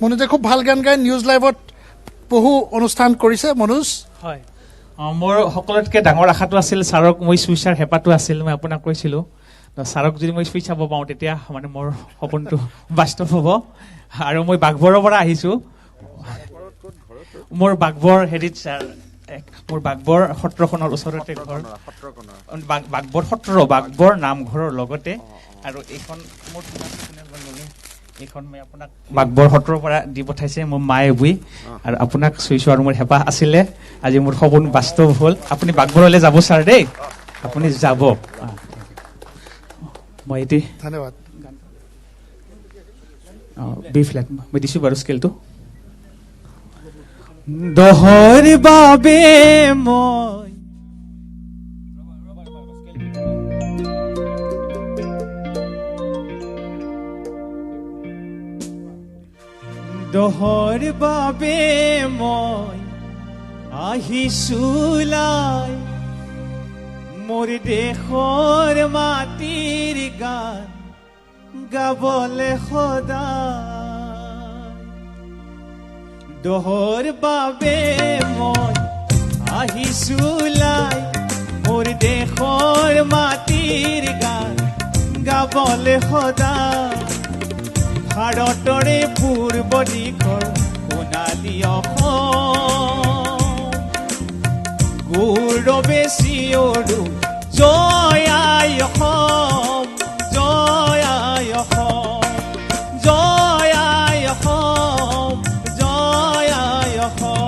মনোজে খুব ভাল গান গায়, নিউজ লাইভত বহু অনুষ্ঠান কৰিছে। মনোজ, হয়, মোৰ সকলোতকৈ ডাঙৰ আশাটো আছিল ছাৰক মই চুই চাৰ হেঁপাহটো আছিল। মই আপোনাক কৈছিলোঁ ছাৰক যদি মই চুই চাব পাওঁ তেতিয়া মানে মোৰ সপোনটো বাস্তৱ হ'ব। আৰু মই বাঘবৰৰ পৰা আহিছোঁ। মোৰ বাঘবৰ হেৰিত ছাৰ, মোৰ বাঘবৰ সত্ৰখনৰ ওচৰতে ঘৰ, বাঘবৰ সত্ৰ, বাঘবৰ নামঘৰৰ লগতে। আৰু এইখন মোৰ এইখন মই আপোনাক বাঘবৰ সত্ৰৰ পৰা দি পঠাইছে মোৰ মায়ে বুই। আৰু আপোনাক চুই চোৱাৰ মোৰ হেঁপাহ আছিলে, আজি মোৰ সপোন বাস্তৱ হ'ল। আপুনি বাঘবৰলৈ যাব ছাৰ দেই, আপুনি যাব। মই এটি ধন্যবাদ। বি ফ্লেট মই দিছোঁ বাৰু স্কেলটো। দহৰ বাবে মই দহৰ বাবে মই আহিছোলাই, মোৰ দেশৰ মাটিৰ গান গাবলে সদায়। দহৰ বাবে মই আহিছোলাই, মোৰ দেশৰ মাটিৰ গান গাবলে সদায়। ভাৰতৰে পূৰ্ব দিশৰ সোণালী অসম, গৌৰৱে চিঞৰো জয় আই অসম, জয় আই অসম, জয় আই অসম, জয় আই অসম।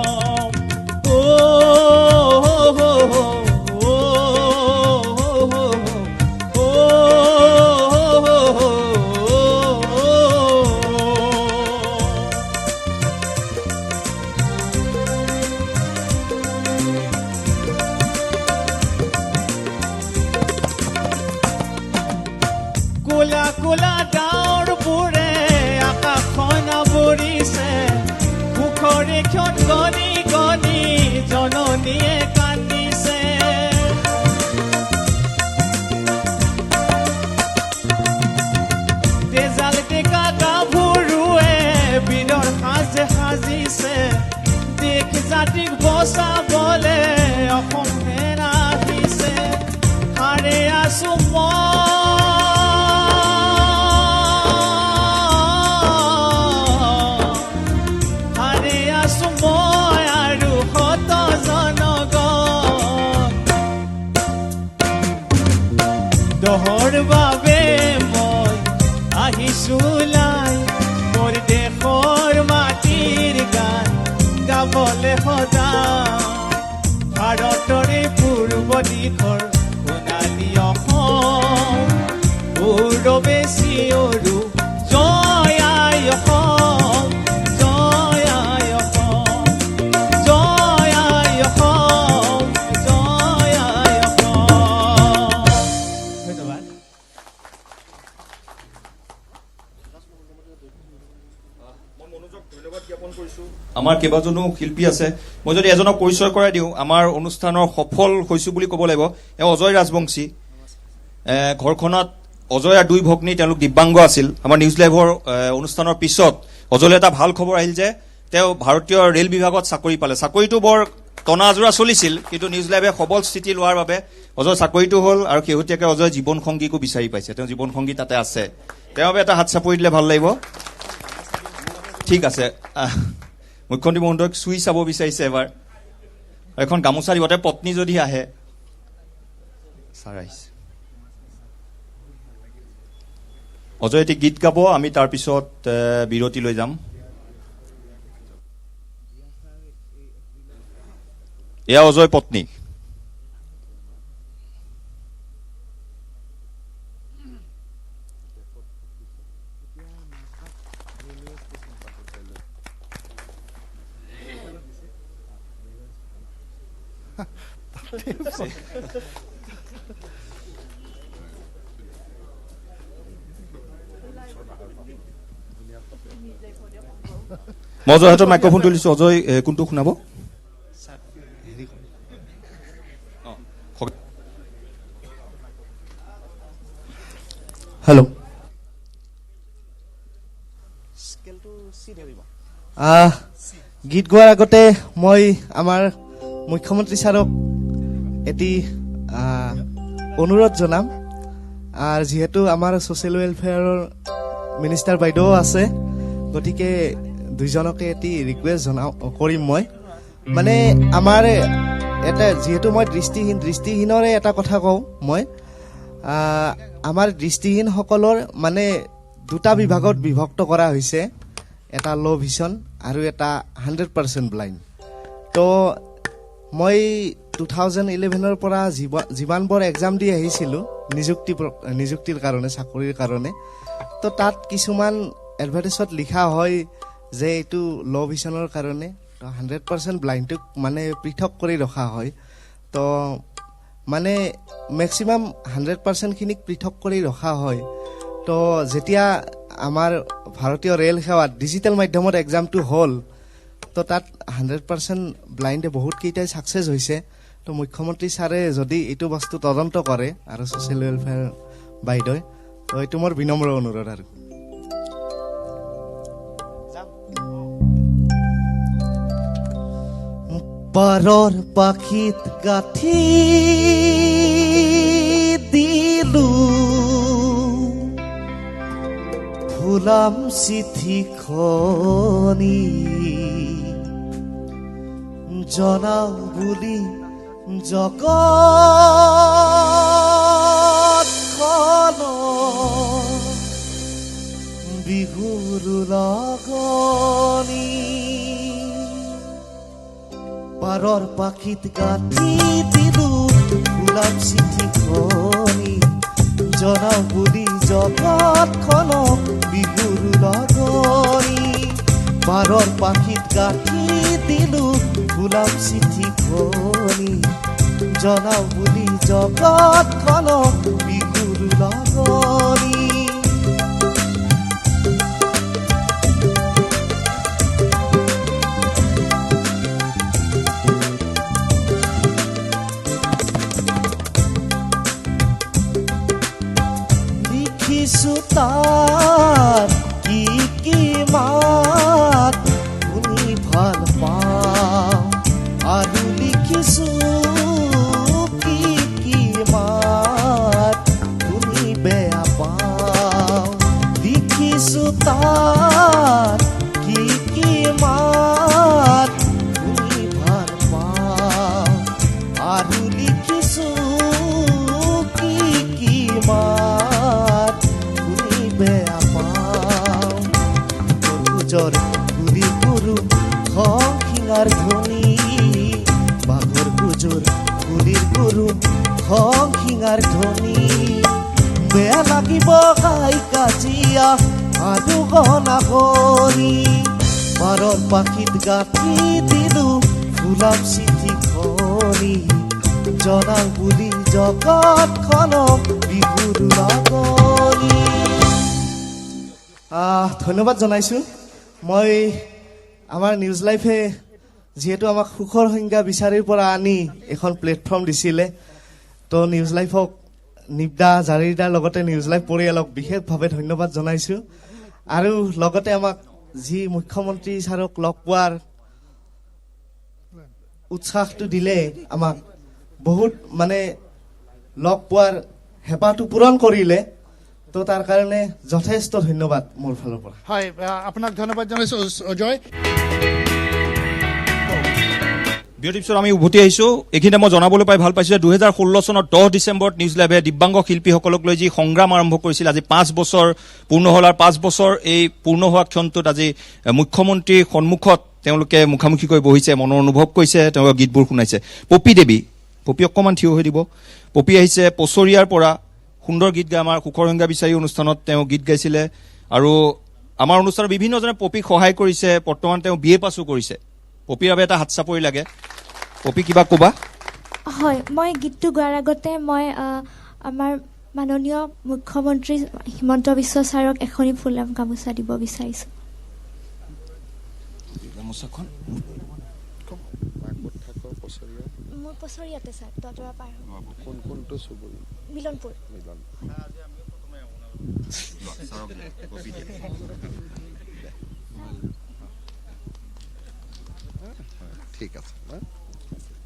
কোলা কোলা ডাৱৰবোৰে আকাশখন আৱৰিছে, সুখৰে ক্ষণ গণি গণি জননীয়ে কান্দিছে। তেজাল টেকা গাভৰুৱে বীৰৰ সাজে সাজিছে, দেশ জাতিক বচাবলে অসম সেনা আহিছে। হাৰে আছো মই আৰু শত জনগণ। দহৰ বাবে মই আহিছোলাই, মোৰ দেশৰ মাটিৰ গান গাবলে সদায়। ভাৰতৰে পূৰ্ব দিশৰ সোণালী অসম, গৌৰৱে চিঞৰো জয় আই অসম, জয় আই অসম, জয় আই অসম, জয় আই অসম। ধন্যবাদ। আমাৰ কেইবাজনো শিল্পী আছে। মই যদি এজনক পৰিচয় কৰাই দিওঁ, আমাৰ অনুষ্ঠানৰ সফল হৈছো বুলি ক'ব লাগিব, এওঁ অজয় ৰাজবংশী। ঘৰখনত অজয়ৰ দুই ভগ্নী, তেওঁলোক দিব্যাংগ আছিল। আমাৰ নিউজ লাইভৰ অনুষ্ঠানৰ পিছত অজয়লৈ এটা ভাল খবৰ আহিল যে তেওঁ ভাৰতীয় ৰেল বিভাগত চাকৰি পালে। চাকৰিটো বৰ টনা আজোৰা চলিছিল, কিন্তু নিউজ লাইভে সবল স্থিতি লোৱাৰ বাবে অজয় চাকৰিটো হ'ল। আৰু শেহতীয়াকৈ অজয় জীৱন সংগীকো বিচাৰি পাইছে, তেওঁ জীৱন সংগী তাতে আছে। তেওঁৰ বাবে এটা হাত চাপৰি দিলে ভাল লাগিব। ঠিক আছে, মুখ্যমন্ত্ৰী মহোদয়ক চুই চাব বিচাৰিছে এবাৰ। এখন গামোচা দিব, তেওঁৰ পত্নী যদি আহে। ছাৰ আহিছে। অজয় এটি গীত গাব, আমি তাৰপিছত বিৰতি লৈ যাম। এয়া অজয় পত্নী। মই অজয়ৰ হাতত মাইক্ৰফোন তুলিছো। অজয় কোনটো শুনাব? হেল্ল', গীত গোৱাৰ আগতে মই আমাৰ মুখ্যমন্ত্ৰী ছাৰক এটি অনুৰোধ জনাম। যিহেতু আমাৰ ছ'চিয়েল ৱেলফেয়াৰৰ মিনিষ্টাৰ বাইদেউ আছে, গতিকে দুইজনকে এটি ৰিকুৱেষ্ট কৰিম মই। মানে আমাৰ এটা যিহেতু মই দৃষ্টিহীনৰে এটা কথা কওঁ মই, আমাৰ দৃষ্টিহীনসকলৰ মানে দুটা বিভাগত বিভক্ত কৰা হৈছে, এটা ল' ভিজন আৰু এটা 100% ব্লাইণ্ড। তো মই 2011ৰ পৰা যিমানবোৰ এক্সাম দি আহিছিলোঁ নিযুক্তিৰ কাৰণে, চাকৰিৰ কাৰণে, তো তাত কিছুমান এডভাৰটাইজত লিখা হয় যে এইটো ল' ভিজনৰ কাৰণে 100% ব্লাইণ্ডটোক মানে পৃথক কৰি ৰখা হয়। তো মানে মেক্সিমাম 100%খিনিক পৃথক কৰি ৰখা হয়। তো যেতিয়া আমাৰ ভাৰতীয় ৰেল সেৱাত ডিজিটেল মাধ্যমত এক্সামটো হ'ল, তো তাত 100% ব্লাইণ্ডে বহুতকেইটাই ছাকচেছ হৈছে। তো মুখ্যমন্ত্ৰী ছাৰে যদি এইটো বস্তু তদন্ত কৰে আৰু ছ'চিয়েল ৱেলফেয়াৰ বাইদেৱে, তো এইটো মোৰ বিনম্ৰ অনুৰোধ। আৰু পাৰৰ পাখিত গাঁঠি দিলো ফুলাম চিঠিখনি, জনাও বুলি জগতখন বিহুৰ লগনি। পাৰৰ পাখিত গাঁঠি দিলো ফুলাম চিঠিখনি, জনাও বুলি জগতখনক বিহুৰ লগনি। পাৰৰ পাখিত গাঁঠি দিলো ফুলাম চিঠিখনি, জনাও বুলি জগতখনক বিহুৰ লগনি। তাৰ কি কি মাত শুনি ভাল পাওঁ, আৰু লিখিছো কি কি মাত শুনি বেয়া পাওঁ। লিখিছো তাৰ কি কি মাত শুনি ভাল পাওঁ, আৰু লিখিছো কি কি মাত বেয়া পাওঁ। গুজৰ গুলি গুৰু শিঙাৰ ধ্বনি, বাঘৰ গুজৰ গুলিৰ গুৰু শিঙাৰ ধ্বনি। বেয়া লাগিব গাই কাজিয়া সাধু গনা কৰি, পাৰৰ পাখিত গাঁঠি দিলো ফুলাম চিঠিখনি, জনাও বুলি জগতখনক বিহুৰ লগনি। ধন্যবাদ জনাইছোঁ। মই আমাৰ নিউজ লাইফে যিহেতু আমাক সুখৰ সংজ্ঞা বিচাৰিৰ পৰা আনি এখন প্লেটফৰ্ম দিছিলে, তো নিউজ লাইফক নিবদা জাৰিদাৰ লগতে নিউজ লাইফ পৰিয়ালক বিশেষভাৱে ধন্যবাদ জনাইছোঁ। আৰু লগতে আমাক যি মুখ্যমন্ত্ৰী ছাৰক লগ পোৱাৰ উৎসাহটো দিলে, আমাক বহুত মানে লগ পোৱাৰ হেঁপাহটো পূৰণ কৰিলে, তো তাৰ কাৰণে যথেষ্ট ধন্যবাদ মোৰ ফালৰ পৰা। হয়, আপোনাক ধন্যবাদ জনাইছো অজয়। বিৰতিৰ পিছত আমি উভতি আহিছোঁ। এইখিনিতে মই জনাবলৈ পাই ভাল পাইছোঁ যে 2016 চনৰ 10 ডিচেম্বৰত নিউজ লাইভে দিব্যাংগ শিল্পীসকলক লৈ যি সংগ্ৰাম আৰম্ভ কৰিছিল, আজি 5 বছৰ পূৰ্ণ হ'ল। আৰু 5 বছৰ এই পূৰ্ণ হোৱা ক্ষণটোত আজি মুখ্যমন্ত্ৰীৰ সন্মুখত তেওঁলোকে মুখামুখিকৈ বহিছে, মনৰ অনুভৱ কৰিছে, তেওঁলোকৰ গীতবোৰ শুনাইছে। পপী দেৱী, পপী অকণমান থিয় হৈ দিব। পপী আহিছে পছৰিয়াৰ পৰা, সুন্দৰ গীত গায়। আমাৰ সুখৰ সংজ্ঞা বিচাৰি অনুষ্ঠানত তেওঁ গীত গাইছিলে, আৰু আমাৰ অনুষ্ঠানত বিভিন্নজনে পপীক সহায় কৰিছে। বৰ্তমান তেওঁ BA পাছো কৰিছে। পপীৰ বাবে এটা হাত চাপৰি লাগে। পপী কিবা ক'বা? হয়, মই গীতটো গোৱাৰ আগতে মই আমাৰ মাননীয় মুখ্যমন্ত্ৰী হিমন্ত বিশ্ব ছাৰক এখনি ফুলাম গামোচা দিব বিচাৰিছোঁ। মোৰ পচৰিয়াতে ছাৰ, ততৰা পাৰ কোনটো চুবুৰী? মিলনপুৰ। ঠিক আছে।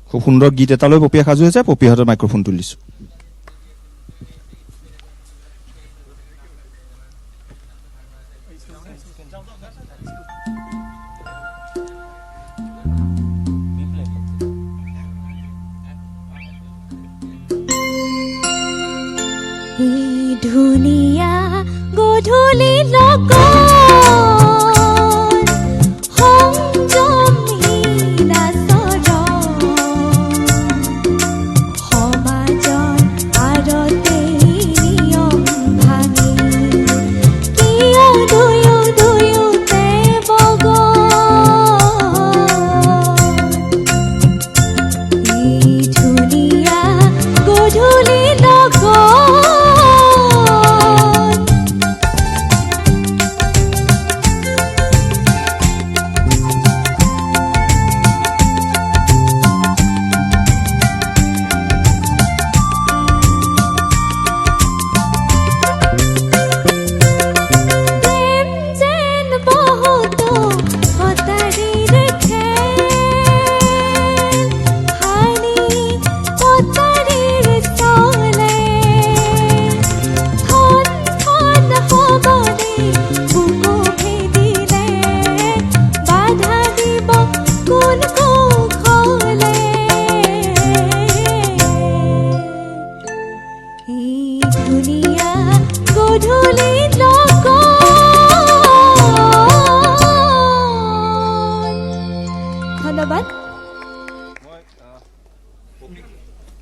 খুব সুন্দৰ গীত এটালৈ পপিয়া সাজু হৈছে। পপিয়া হাতত মাইক্ৰফোন তুলিছো। ধুনীয়া গধূলি লগত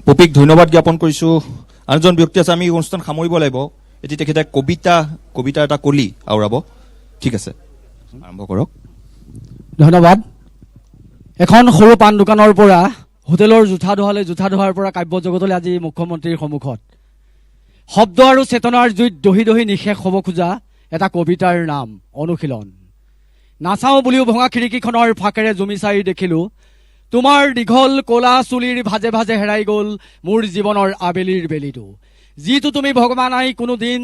পপিক ধন্যবাদ জ্ঞাপন কৰিছোঁ। আনজন ব্যক্তি আছে, আমি অনুষ্ঠান সামৰিব লাগিব। এতিয়া তেখেতে কবিতা এটা কলি আওৰাব। ঠিক আছে, আৰম্ভ কৰক। ধন্যবাদ। এখন সৰু পাণ দোকানৰ পৰা হোটেলৰ জোঠা ধোৱালৈ, জোঠা ধোৱাৰ পৰা কাব্য জগতলৈ আজি মুখ্যমন্ত্ৰীৰ সন্মুখত শব্দ আৰু চেতনাৰ জুইত দহি দহি নিশেষ হ'ব খোজা এটা কবিতাৰ নাম অনুশীলন। নাচাওঁ বুলিও ভঙা খিৰিকীখনৰ ফাকেৰে জুমি চাই দেখিলো তোমাৰ দীঘল কলা চুলিৰ ভাজে ভাজে হেৰাই গ'ল মোৰ জীৱনৰ আবেলিৰ বেলিটো। যিটো তুমি ভগৱান আই কোনো দিন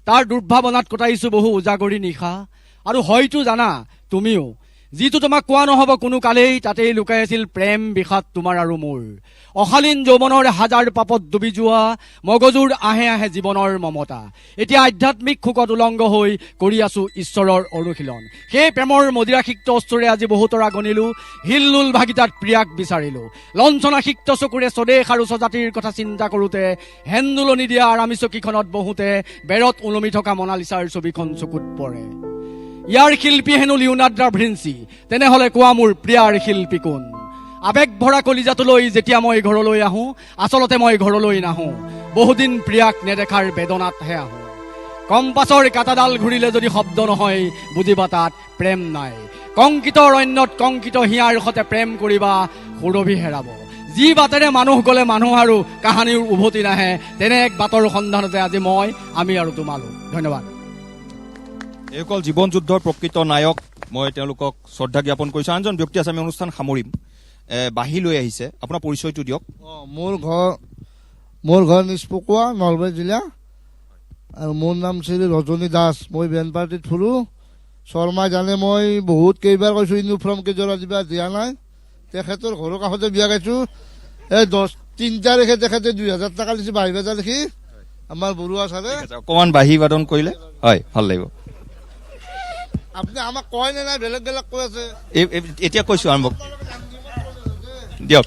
তাৰ দুৰ্ভাৱনাত কটাইছো বহু উজাগৰি নিশা। আৰু হয়তো জানা তুমিও, যিটো তোমাক কোৱা নহ'ব কোনো কালেই, তাতেই লুকাই আছিল প্ৰেম বিষাদ তোমাৰ আৰু মোৰ। অশালীন যৌৱনৰ হাজাৰ পাপত ডুবি যোৱা মগজুৰ আহে আহে জীৱনৰ মমতা। এতিয়া আধ্যাত্মিক শোকত উলংগ হৈ কৰি আছো ঈশ্বৰৰ অনুশীলন। সেই প্ৰেমৰ মদিৰাসিক্ত অস্ত্ৰৰে আজি বহুতৰা গণিলো, হিল্লোল ভাগিতাত প্ৰিয়াক বিচাৰিলো। লঞ্চনাসিক্ত চকুৰে স্বদেশ আৰু স্বজাতিৰ কথা চিন্তা কৰোঁতে, হেন্দোলনি দিয়া আৰামী চকীখনত বহোঁতে বেৰত ওলমি থকা মনালিছাৰ ছবিখন চকুত পৰে। ইয়াৰ শিল্পী হেনো লিওনাৰ্ড দা ভিঞ্চি, তেনেহ'লে কোৱা মোৰ প্ৰিয়াৰ শিল্পী কোন? আবেগ ভৰা কলিজাটোলৈ যেতিয়া মই ঘৰলৈ আহোঁ, আচলতে মই ঘৰলৈ নাহোঁ, বহুদিন প্ৰিয়াক নেদেখাৰ বেদনাতহে আহোঁ। কম্পাছৰ কাটাডাল ঘূৰিলে যদি শব্দ নহয়, বুজিবা তাত প্ৰেম নাই। কংকিত অৰণ্যত কংকিত হিয়াৰ সতে প্ৰেম কৰিবা, সুৰভি হেৰাব। যি বাটেৰে মানুহ গ'লে মানুহ আৰু কাহানিৰ উভতি নাহে, তেনে এক বাটৰ সন্ধানতে আজি আমি আৰু তোমালোক। ধন্যবাদ। এইসকল জীৱন যুদ্ধৰ প্ৰকৃত নায়ক, মই তেওঁলোকক শ্ৰদ্ধা জ্ঞাপন কৰিছোঁ। আনজন ব্যক্তি আছে, আমি অনুষ্ঠান সামৰিম। বাঁহী লৈ আহিছে, আপোনাৰ পৰিচয়টো দিয়ক। মোৰ ঘৰ নিষ্পকোৱা, নলবাৰী জিলা, আৰু মোৰ নাম শ্ৰী ৰজনী দাস। মই বেণ্ড পাৰ্টিত ফুৰোঁ। শৰ্মাই জানে মই বহুত কেইবাৰ কৈছোঁ ইউনিফৰ্ম কেইযোৰা দিবা, দিয়া নাই। তেখেতৰ ঘৰৰ কাষতে বিয়া গাইছোঁ। এই 3 তাৰিখে তেখেতে 2000 টকা দিছে বাঁহী বাজা লিখি, আমাৰ বৰুৱা ছাৰে। অকণমান বাঁহী বাদন কৰিলে হয় ভাল লাগিব। আপুনি আমাক কয় নে নাই, বেলেগ বেলেগ কৈ আছে। এতিয়া কৈছোঁ, আৰম্ভ দিয়ক।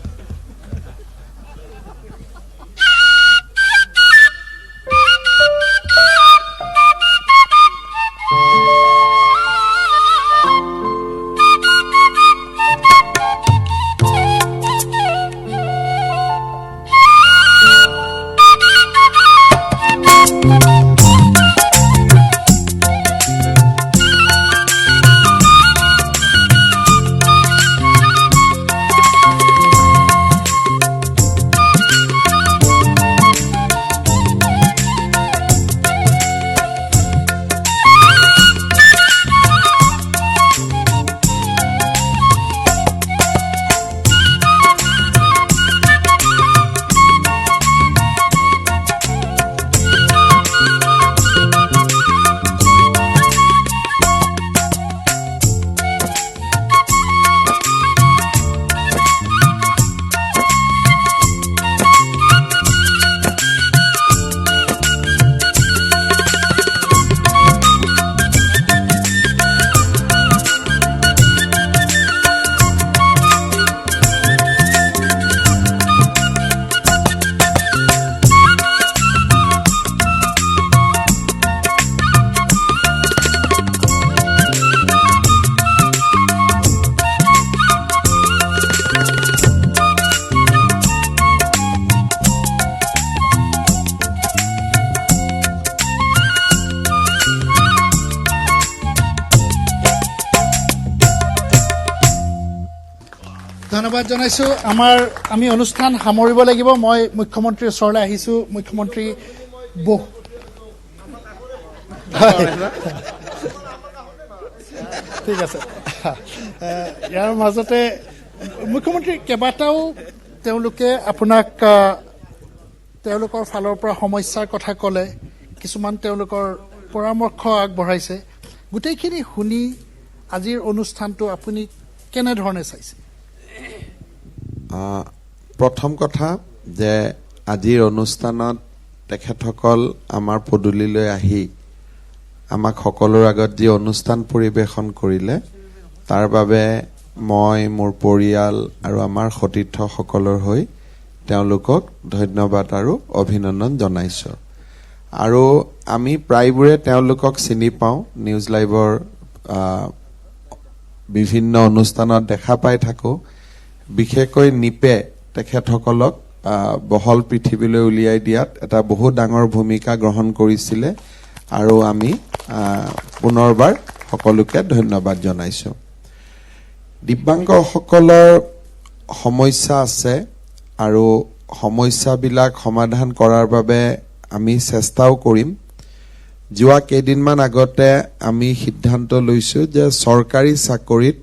ধন্যবাদ জনাইছো আমি অনুষ্ঠান সামৰিব লাগিব মই মুখ্যমন্ত্ৰীৰ ওচৰলৈ আহিছো মুখ্যমন্ত্ৰী ঠিক আছে ইয়াৰ মাজতে মুখ্যমন্ত্ৰী কেইবাটাও তেওঁলোকে আপোনাক তেওঁলোকৰ ফালৰ পৰা সমস্যাৰ কথা ক'লে কিছুমান তেওঁলোকৰ পৰামৰ্শ আগবঢ়াইছে গোটেইখিনি শুনি আজিৰ অনুষ্ঠানটো আপুনি কেনেধৰণে চাইছে প্ৰথম কথা যে আজিৰ অনুষ্ঠানত তেখেতসকল আমাৰ পদূলিলৈ আহি আমাক সকলোৰ আগত যি অনুষ্ঠান পৰিৱেশন কৰিলে তাৰ বাবে মই মোৰ পৰিয়াল আৰু আমাৰ সতীৰ্থসকলৰ হৈ তেওঁলোকক ধন্যবাদ আৰু অভিনন্দন জনাইছো আৰু আমি প্ৰায়বোৰে তেওঁলোকক চিনি পাওঁ নিউজ লাইভৰ বিভিন্ন অনুষ্ঠানত দেখা পাই থাকো বিশেষকৈ নিপে তেখেতসকলক বহল পৃথিৱীলৈ উলিয়াই দিয়াত এটা বহু ডাঙৰ ভূমিকা গ্ৰহণ কৰিছিলে আৰু আমি পুনৰবাৰ সকলোকে ধন্যবাদ জনাইছো দিব্যাংগসকলৰ সমস্যা আছে আৰু সমস্যাবিলাক সমাধান কৰাৰ বাবে আমি চেষ্টাও কৰিম যোৱা কেইদিনমান আগতে আমি সিদ্ধান্ত লৈছো যে চৰকাৰী চাকৰিত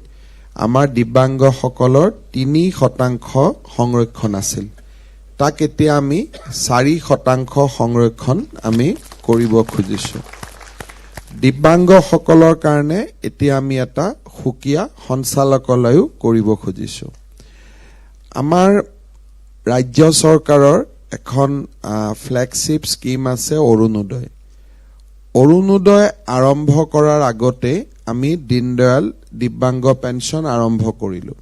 আমাৰ দিব্যাংগসকলৰ 3% সংৰক্ষণ আছিল তাক এতিয়া আমি 4% সংৰক্ষণ আমি কৰিব খুজিছো দিব্যাংগসকলৰ কাৰণে এতিয়া আমি এটা সুকীয়া সঞ্চালকালয়ও কৰিব খুজিছো আমাৰ ৰাজ্য চৰকাৰৰ এখন ফ্লেগশিপ স্কিম আছে অৰুণোদয় আৰম্ভ কৰাৰ আগতে আমি দীনদয়াল দিব্যাংগ পেঞ্চন আৰম্ভ কৰিলো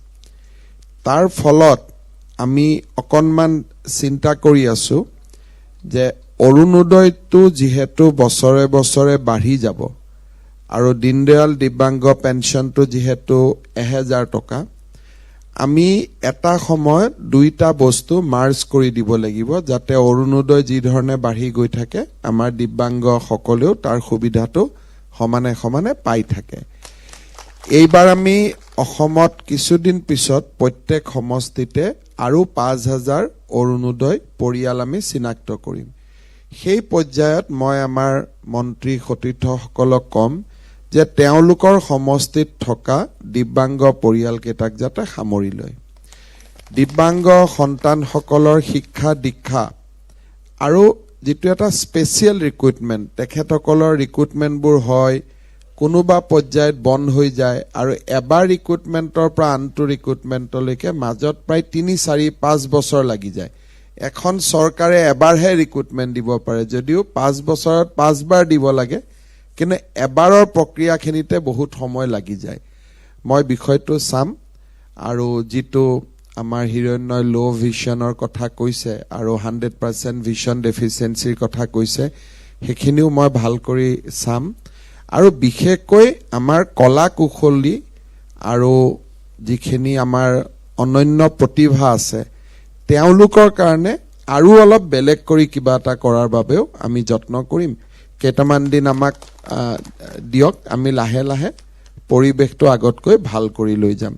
তাৰ ফলত আমি অকনমান চিন্তা কৰি আছো যে অৰুণোদয়টো যেহেতু বছৰে বছৰে বাঢ়ি যাব আৰু দীনদয়াল দিব্যাংগ পেঞ্চনটো যেহেতু 1000 টকা আমি এটা সময়ত দুইটা বস্তু মাৰ্জ কৰি দিব লাগিব যাতে অৰুণোদয় যি ধৰণে বাঢ়ি গৈ থাকে আমাৰ দিব্যাংগ সকলেও তাৰ সুবিধাটো সমানে সমানে পাই থাকে এইবাৰ আমি অসমত কিছুদিন পিছত প্ৰত্যেক সমষ্টিতে আৰু 5000 অৰুণোদয় পৰিয়াল আমি চিনাক্ত কৰিম সেই পৰ্যায়ত মই আমাৰ মন্ত্ৰী সতীৰ্থসকলক কম যে তেওঁলোকৰ সমষ্টিত থকা দিব্যাংগ পৰিয়ালকেইটাক যাতে সামৰি লয় দিব্যাংগ সন্তানসকলৰ শিক্ষা দীক্ষা আৰু যেটো এটা স্পেচিয়েল ৰিক্ৰুটমেন্ট তেখেতসকলৰ ৰিক্ৰুটমেন্টবোৰ হয় কোনোবা পৰ্যায়ত বন্ধ হৈ যায় আৰু এবাৰ ৰিক্ৰুটমেন্টৰ পৰা আনটো ৰিক্ৰুটমেন্টলৈকে মাজত প্ৰায় 3-4-5 বছৰ লাগি যায় এখন চৰকাৰে এবাৰহে ৰিক্ৰুটমেন্ট দিব পাৰে যদিও 5 বছৰত 5 বাৰ দিব লাগে কিন্তু এবাৰৰ প্ৰক্ৰিয়াখিনিতে বহুত সময় লাগি যায় মই বিষয়টো চাম আৰু যেটো আমাৰ হিৰণ্যই লো ভিশনৰ কথা কৈছে আৰু 100% ভিশন ডেফিচিয়েন্সিৰ কথা কৈছে হেখিনিও মই ভাল কৰি চাম আৰু বিশেষকৈ আমাৰ কলা কুশলী আৰু যিখিনি আমাৰ অনন্য প্ৰতিভা আছে তেওঁলোকৰ কাৰণে আৰু অলপ বেলেগ কৰি কিবা এটা কৰাৰ বাবেও আমি যত্ন কৰিম কেইটামান দিন আমাক দিয়ক আমি লাহে লাহে পৰিবেশটো আগতকৈ ভাল কৰি লৈ যাম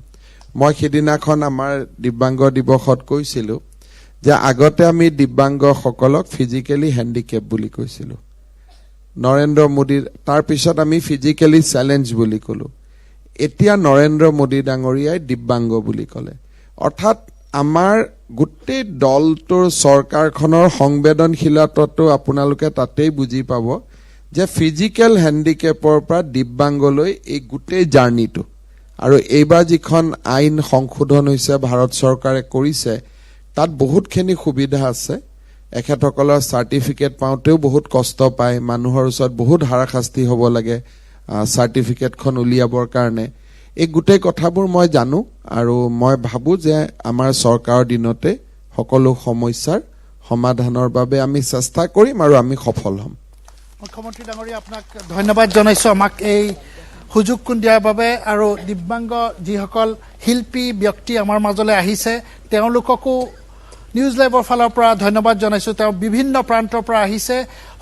মই সিদিনাখন আমাৰ দিব্যাংগ দিৱসত কৈছিলো যে আগতে আমি দিব্যাংগসকলক ফিজিক্যালি হ্যান্ডিক্যাপ বুলি কৈছিলো নৰেন্দ্ৰ মোদীৰ তাৰ পিছত আমি ফিজিক্যালি চ্যালেঞ্জ বুলি কলো এতিয়া নৰেন্দ্ৰ মোদী ডাঙৰীয়াই দিব্যাংগ বুলি কলে অৰ্থাৎ আমাৰ গোটেই দলটোৰ চৰকাৰখনৰ সংবেদনশীলতাটো আপোনালোকে তাতেই বুজি পাব যে ফিজিক্যাল হ্যান্ডিক্যাপৰ পৰা দিব্যাংগলৈ এই গোটেই জাৰ্নিটো আৰু এইবাৰ যিখন আইন সংশোধন হৈছে ভাৰত চৰকাৰে কৰিছে তাত বহুতখিনি সুবিধা আছে এখেতসকলৰ সাৰ্টিফিকেট পাওঁতেও বহুত কষ্ট পায় মানুহৰ ওচৰত বহুত হাৰাশাস্তি হ'ব লাগে সাৰ্টিফিকেটখন উলিয়াবৰ কাৰণে এই গোটেই কথাবোৰ মই জানো আৰু মই ভাবো যে আমাৰ চৰকাৰৰ দিনতে সকলো সমস্যাৰ সমাধানৰ বাবে আমি চেষ্টা কৰিম আৰু আমি সফল হ'ম মুখ্যমন্ত্ৰী ডাঙৰীয়া আপোনাক ধন্যবাদ জনাইছো আমাক এই সুযোগ দিয়াৰ বাবে আৰু দিব্যাংগ যিসকল শিল্পী ব্যক্তি আমাৰ মাজলৈ আহিছে তেওঁলোককো নিউজ লাইভৰ ফালৰ পৰা ধন্যবাদ জনাইছো তেওঁ বিভিন্ন প্ৰান্তৰ পৰা আহিছে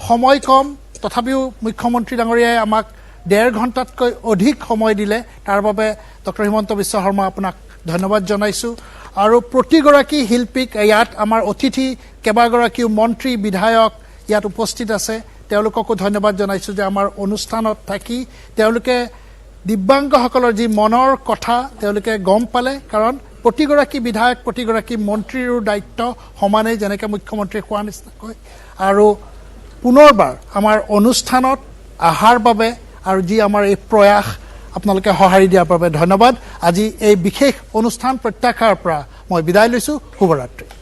সময় কম তথাপিও মুখ্যমন্ত্ৰী ডাঙৰীয়াই আমাক 1.5 ঘণ্টাতকৈ অধিক সময় দিলে তাৰ বাবে ডক্টৰ হিমন্ত বিশ্ব শৰ্মা আপোনাক ধন্যবাদ জনাইছো আৰু প্ৰতিগৰাকী শিল্পীক ইয়াত আমাৰ অতিথি কেইবাগৰাকীও মন্ত্ৰী বিধায়ক ইয়াত উপস্থিত আছে তেওঁলোককো ধন্যবাদ জনাইছোঁ যে আমাৰ অনুষ্ঠানত থাকি তেওঁলোকে দিব্যাংগসকলৰ যি মনৰ কথা তেওঁলোকে গম পালে কাৰণ প্ৰতিগৰাকী বিধায়ক প্ৰতিগৰাকী মন্ত্ৰীৰো দায়িত্ব সমানেই যেনেকৈ মুখ্যমন্ত্ৰীয়ে কোৱা নিচিনাকৈ আৰু পুনৰবাৰ আমাৰ অনুষ্ঠানত অহাৰ বাবে আৰু যি আমাৰ এই প্ৰয়াস আপোনালোকে সঁহাৰি দিয়াৰ বাবে ধন্যবাদ আজি এই বিশেষ অনুষ্ঠান প্ৰত্যাশাৰ পৰা মই বিদায় লৈছোঁ শুভৰাত্ৰি